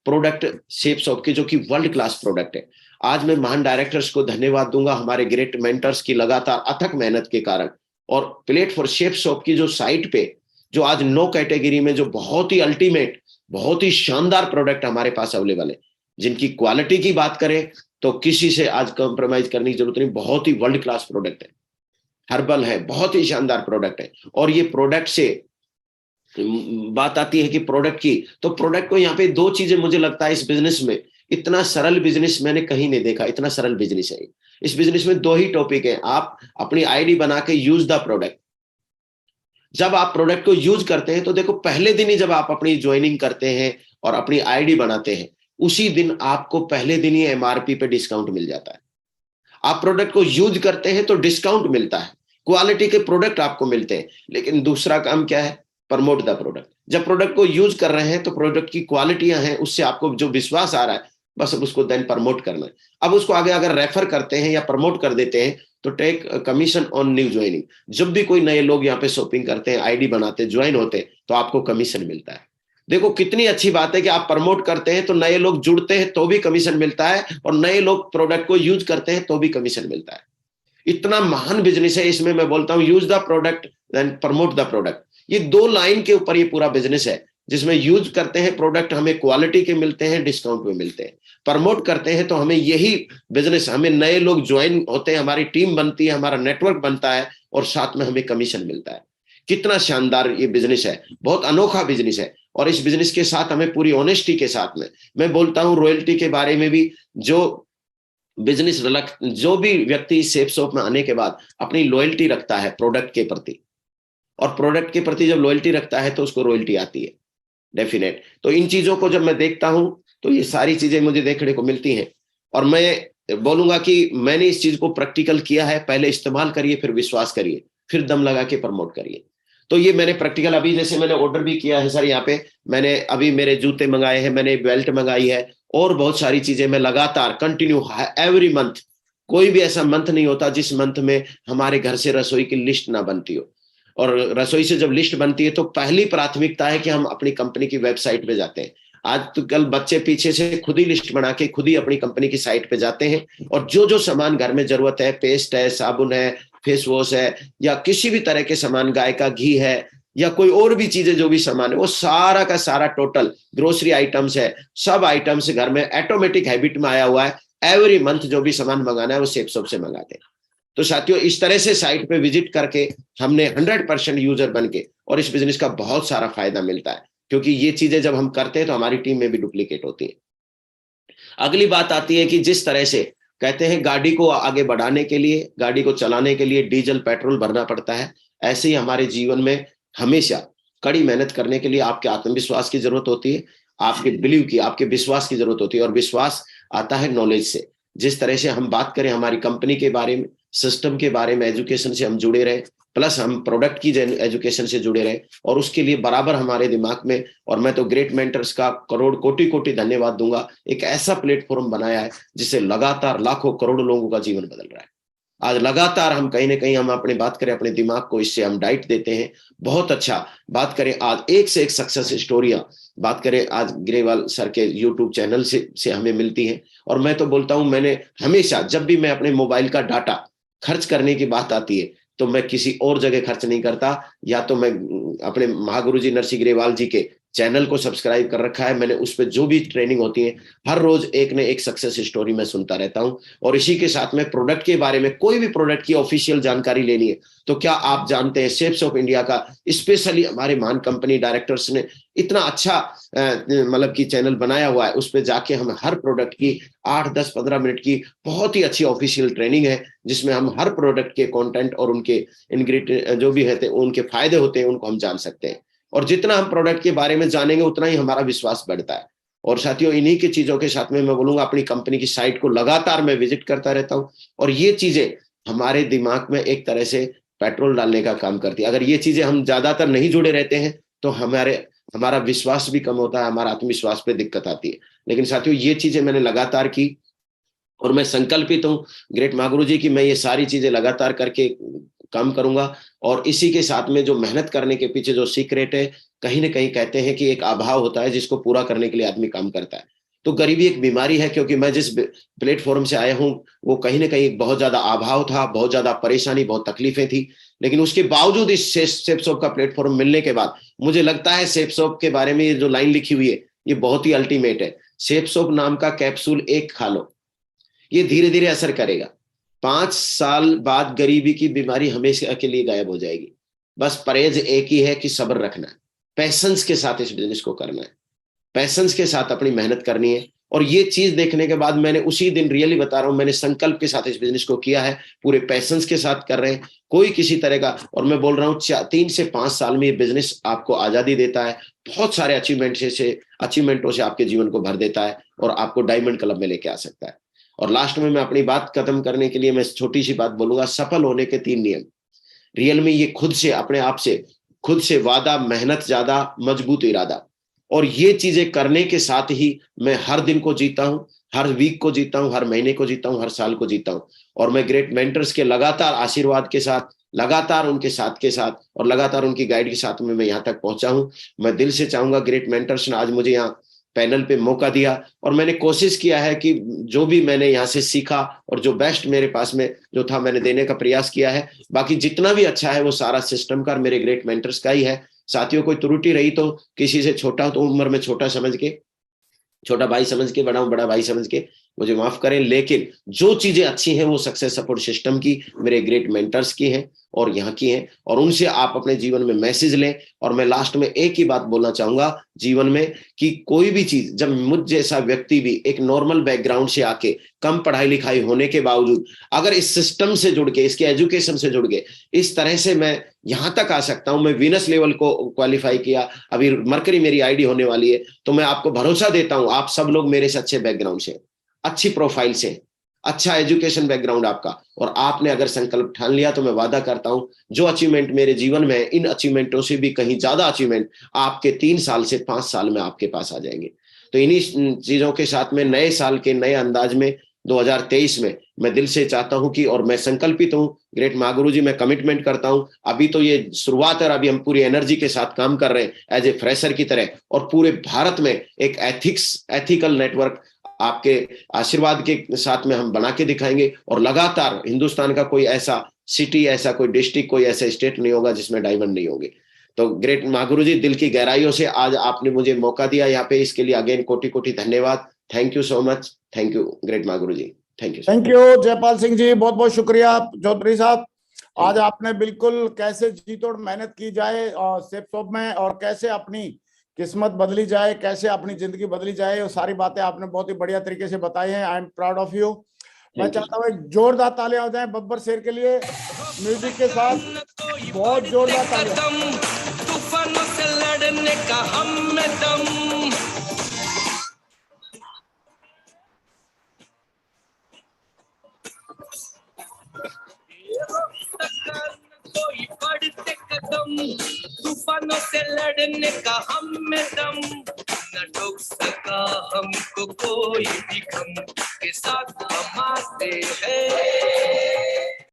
प्रोडक्ट शेपसॉफ्ट के, जो कि वर्ल्ड क्लास प्रोडक्ट है। आज मैं महान डायरेक्टर्स को धन्यवाद दूंगा, हमारे ग्रेट मेंटर्स की लगातार अथक मेहनत के कारण। और प्लेट फॉर शेपसॉफ्ट की जो साइट पे जो आज 9 कैटेगरी में जो बहुत ही अल्टीमेट, बहुत ही शानदार प्रोडक्ट हमारे पास अवेलेबल है, जिनकी क्वालिटी की बात करें तो किसी से आज कॉम्प्रोमाइज करने की जरूरत नहीं, बहुत ही वर्ल्ड क्लास प्रोडक्ट है। हर्बल है, बहुत ही शानदार प्रोडक्ट है। और ये प्रोडक्ट से बात आती है कि प्रोडक्ट की, तो प्रोडक्ट को यहाँ पे 2 चीजें मुझे लगता है इस बिजनेस में, इतना सरल बिजनेस मैंने कहीं नहीं देखा, इतना सरल बिजनेस है। इस बिजनेस में 2 ही टॉपिक है, आप अपनी आईडी बना के यूज द प्रोडक्ट। जब आप प्रोडक्ट को यूज करते हैं तो देखो, पहले दिन ही जब आप अपनी ज्वाइनिंग करते हैं और अपनी आईडी बनाते हैं, उसी दिन आपको पहले दिन ही MRP पे डिस्काउंट मिल जाता है। आप प्रोडक्ट को यूज करते हैं तो डिस्काउंट मिलता है, क्वालिटी के प्रोडक्ट आपको मिलते हैं। लेकिन दूसरा काम क्या है? Promote the product. जब प्रोडक्ट को यूज कर रहे हैं तो प्रोडक्ट की क्वालिटियां हैं, उससे आपको जो विश्वास आ रहा है बस अब उसको देन प्रमोट करना है। अब उसको आगे अगर रेफर करते हैं या प्रमोट कर देते हैं तो take commission on new joining. जब भी कोई नए लोग यहाँ पे शॉपिंग करते हैं, आईडी बनाते, ज्वाइन होते, तो आपको कमीशन मिलता है। देखो कितनी अच्छी बात है कि आप प्रमोट करते हैं तो नए लोग जुड़ते हैं तो भी कमीशन मिलता है, और नए लोग प्रोडक्ट को यूज करते हैं तो भी कमीशन मिलता है। इतना महान बिजनेस है। इसमें मैं बोलता हूं use the product then promote the product. ये 2 लाइन के ऊपर ये पूरा बिजनेस है, जिसमें यूज करते हैं प्रोडक्ट, हमें क्वालिटी के मिलते हैं, डिस्काउंट में मिलते हैं। प्रमोट करते हैं तो हमें यही बिजनेस, हमें नए लोग ज्वाइन होते हैं, हमारी टीम बनती है, हमारा नेटवर्क बनता है, और साथ में हमें कमीशन मिलता है। कितना शानदार ये बिजनेस है, बहुत अनोखा बिजनेस है। और इस बिजनेस के साथ हमें पूरी ऑनेस्टी के साथ में, मैं बोलता हूं रॉयल्टी के बारे में भी, जो भी व्यक्ति सेफ शॉप में आने के बाद अपनी लॉयल्टी रखता है प्रोडक्ट के प्रति, और प्रोडक्ट के प्रति जब लॉयल्टी रखता है तो उसको रॉयल्टी आती है डेफिनेट। तो इन चीजों को जब मैं देखता हूं तो ये सारी चीजें मुझे देखने को मिलती हैं, और मैं बोलूंगा कि मैंने इस चीज को प्रैक्टिकल किया है। पहले इस्तेमाल करिए, फिर विश्वास करिए, फिर दम लगा के प्रमोट करिए। तो ये मैंने प्रैक्टिकल, अभी जैसे मैंने ऑर्डर भी किया है सर, यहाँ पे मैंने अभी मेरे जूते मंगाए हैं, मैंने बेल्ट मंगाई है, और बहुत सारी चीजें मैं लगातार कंटिन्यू एवरी मंथ, कोई भी ऐसा मंथ नहीं होता जिस मंथ में हमारे घर से रसोई की लिस्ट ना बनती हो। और रसोई से जब लिस्ट बनती है तो पहली प्राथमिकता है कि हम अपनी कंपनी की वेबसाइट पे जाते हैं। आज तो कल बच्चे पीछे से खुद ही लिस्ट बना के खुद ही अपनी कंपनी की साइट पे जाते हैं, और जो जो सामान घर में जरूरत है, पेस्ट है, साबुन है, फेस वॉश है, या किसी भी तरह के सामान, गाय का घी है, या कोई और भी चीजें जो भी सामान है, वो सारा का सारा टोटल ग्रोसरी आइटम्स है, सब आइटम्स घर में ऑटोमेटिक हैबिट में आया हुआ है। एवरी मंथ जो भी सामान मंगाना है वो सेफ शॉप से मंगाते हैं। तो साथियों, इस तरह से साइट पे विजिट करके हमने 100% यूजर बन के, और इस बिजनेस का बहुत सारा फायदा मिलता है, क्योंकि ये चीजें जब हम करते हैं तो हमारी टीम में भी डुप्लीकेट होती है। अगली बात आती है कि जिस तरह से कहते हैं गाड़ी को आगे बढ़ाने के लिए, गाड़ी को चलाने के लिए डीजल पेट्रोल भरना पड़ता है, ऐसे ही हमारे जीवन में हमेशा कड़ी मेहनत करने के लिए आपके आत्मविश्वास की जरूरत होती है, आपके बिलीव की, आपके विश्वास की जरूरत होती है। और विश्वास आता है नॉलेज से। जिस तरह से हम बात करें हमारी कंपनी के बारे में, सिस्टम के बारे में, एजुकेशन से हम जुड़े रहे, प्लस हम प्रोडक्ट की एजुकेशन से जुड़े रहे, और उसके लिए बराबर हमारे दिमाग में, और मैं तो ग्रेट मेंटर्स का करोड़ कोटि कोटि धन्यवाद दूंगा, एक ऐसा प्लेटफॉर्म बनाया है जिससे लगातार लाखों करोड़ों लोगों का जीवन बदल रहा है। आज लगातार हम कहीं ना कहीं, हम अपनी बात करें अपने दिमाग को, इससे हम डाइट देते हैं। बहुत अच्छा बात करें, आज एक से एक सक्सेस स्टोरियां बात करें आज ग्रेवाल सर के यूट्यूब चैनल से हमें मिलती है। और मैं तो बोलता हूं, मैंने हमेशा जब भी मैं अपने मोबाइल का डाटा खर्च करने की बात आती है तो मैं किसी और जगह खर्च नहीं करता, या तो मैं अपने महागुरुजी नरसिंह ग्रेवाल जी के चैनल को सब्सक्राइब कर रखा है मैंने, उस पर जो भी ट्रेनिंग होती है हर रोज एक न एक सक्सेस स्टोरी मैं सुनता रहता हूं। और इसी के साथ में प्रोडक्ट के बारे में, कोई भी प्रोडक्ट की ऑफिशियल जानकारी लेनी है तो क्या आप जानते हैं सेफ शॉप इंडिया का स्पेशली हमारे महान कंपनी डायरेक्टर्स ने इतना अच्छा मतलब कि चैनल बनाया हुआ है। उस पर जाके हम हर प्रोडक्ट की 8, 10, 15 मिनट की बहुत ही अच्छी ऑफिशियल ट्रेनिंग है, जिसमें हम हर प्रोडक्ट के कंटेंट और उनके इंग्रेडिएंट जो भी है उनके फायदे होते हैं उनको हम जान सकते हैं। और जितना हम प्रोडक्ट के बारे में जानेंगे उतना ही हमारा विश्वास बढ़ता है। और साथियों, इन्हीं की चीजों के साथ में मैं बोलूंगा अपनी कंपनी की साइट को लगातार मैं विजिट करता रहता हूं, और ये चीजें हमारे दिमाग में एक तरह से पेट्रोल डालने का काम करती है। अगर ये चीजें हम ज्यादातर नहीं जुड़े रहते हैं तो हमारा विश्वास भी कम होता है, हमारा आत्मविश्वास पे दिक्कत आती है। लेकिन साथियों, ये चीजें मैंने लगातार की, और मैं संकल्पित हूँ ग्रेट महागुरु जी की, मैं ये सारी चीजें लगातार करके काम करूंगा। और इसी के साथ में जो मेहनत करने के पीछे जो सीक्रेट है, कहीं ना कहीं कहते हैं कि एक अभाव होता है जिसको पूरा करने के लिए आदमी काम करता है। तो गरीबी एक बीमारी है, क्योंकि मैं जिस प्लेटफॉर्म से आया हूं वो कहीं ना कहीं बहुत ज्यादा अभाव था, बहुत ज्यादा परेशानी, बहुत तकलीफें थी। लेकिन उसके बावजूद इस सेफ शॉप का प्लेटफॉर्म मिलने के बाद मुझे लगता है सेफ शॉप के बारे में ये जो लाइन लिखी हुई है ये बहुत ही अल्टीमेट है। सेफ शॉप नाम का कैप्सूल एक खा लो, ये धीरे धीरे असर करेगा। 5 साल बाद गरीबी की बीमारी हमेशा के लिए गायब हो जाएगी। बस परहेज एक ही है कि सब्र रखना है, पैसेंस के साथ इस बिजनेस को करना है, पैसेंस के साथ अपनी मेहनत करनी है। और ये चीज देखने के बाद मैंने उसी दिन, रियली बता रहा हूं, मैंने संकल्प के साथ इस बिजनेस को किया है, पूरे पैसेंस के साथ कर रहे हैं, कोई किसी तरह का। और मैं बोल रहा हूँ 3 से 5 साल में ये बिजनेस आपको आजादी देता है, बहुत सारे अचीवमेंटों से आपके जीवन को भर देता है, और आपको डायमंड क्लब में लेके आ सकता है। और लास्ट में मैं अपनी बात खत्म करने के लिए मैं छोटी सी बात बोलूंगा, सफल होने के 3 नियम। रियल में ये खुद से, अपने आप से, खुद से वादा, मेहनत ज्यादा, मजबूत इरादा। और ये चीजें करने के साथ ही मैं हर दिन को जीता हूं, हर वीक को जीता हूं, हर महीने को जीता हूं, हर साल को जीता हूं। और मैं ग्रेट मेंटर्स के लगातार आशीर्वाद के साथ, लगातार उनके साथ के साथ और लगातार उनकी गाइड के साथ में मैं यहाँ तक पहुंचा हूं। मैं दिल से चाहूंगा, ग्रेट मेंटर्स ने आज मुझे यहाँ पैनल पे मौका दिया और मैंने कोशिश किया है कि जो भी मैंने यहाँ से सीखा और जो बेस्ट मेरे पास में जो था मैंने देने का प्रयास किया है। बाकी जितना भी अच्छा है वो सारा सिस्टम का मेरे ग्रेट मेंटर्स का ही है। साथियों, कोई त्रुटि रही तो किसी से छोटा तो उम्र में छोटा समझ के, छोटा भाई समझ के, बड़ा भाई समझ के मुझे माफ करें। लेकिन जो चीजें अच्छी हैं वो सक्सेस सपोर्ट सिस्टम की, मेरे ग्रेट मेंटर्स की हैं और यहाँ की हैं, और उनसे आप अपने जीवन में मैसेज लें। और मैं लास्ट में एक ही बात बोलना चाहूंगा जीवन में कि कोई भी चीज, जब मुझ जैसा व्यक्ति भी एक नॉर्मल बैकग्राउंड से आके, कम पढ़ाई लिखाई होने के बावजूद, अगर इस सिस्टम से जुड़ के, इसके एजुकेशन से जुड़ के इस तरह से मैं यहां तक आ सकता हूं, मैं वीनस लेवल को क्वालिफाई किया, अभी मरकरी मेरी आईडी होने वाली है, तो मैं आपको भरोसा देता हूं आप सब लोग मेरे से अच्छे बैकग्राउंड से, अच्छी प्रोफाइल से, अच्छा एजुकेशन बैकग्राउंड आपका, और आपने अगर संकल्प ठान लिया तो मैं वादा करता हूं जो अचीवमेंट मेरे जीवन में है, इन अचीवमेंटों से भी कहीं ज्यादा अचीवमेंट आपके 3 साल से 5 साल में आपके पास आ जाएंगे। तो इन्हीं चीजों के साथ में नए साल के नए अंदाज में 2023 में मैं दिल से चाहता हूं कि, और मैं संकल्पित हूं ग्रेट महागुरु जी, मैं कमिटमेंट करता हूं, अभी तो ये शुरुआत है, अभी हम पूरी एनर्जी के साथ काम कर रहे हैं एज ए फ्रेशर की तरह, और पूरे भारत में एक एथिकल नेटवर्क आपके आशीर्वाद के साथ में हम बना के दिखाएंगे। और लगातार हिंदुस्तान का कोई ऐसा सिटी, ऐसा कोई डिस्ट्रिक्ट, कोई ऐसा स्टेट नहीं होगा जिसमें डायमंड नहीं होंगे। तो ग्रेट महागुरु जी, दिल की गहराइयों से आज आपने मुझे मौका दिया यहाँ पे, इसके लिए अगेन कोटि कोटि धन्यवाद। Thank you so much. Thank you great Mahaguru ji. Thank you. Thank you Jaipal Singh ji, बहुत बहुत शुक्रिया चौधरी साहब। आज आपने बिल्कुल कैसे जी तोड़ मेहनत की जाए और सेफ शॉप में, और कैसे अपनी किस्मत बदली जाए, कैसे अपनी जिंदगी बदली जाए, वो सारी बातें आपने बहुत ही बढ़िया तरीके से बताई हैं। I am proud of you. मैं चाहता हूँ एक जोरदार तालियां हो जाए बब्बर शेर के लिए, म्यूजिक के साथ, बहुत जोरदार तालियां। तूफानों से लड़ने का हम में दम, कोई बढ़ते कदम, तूफानों से लड़ने का हम में दम, न रोक सका हमको कोई भी गम, के साथ हम आते हैं।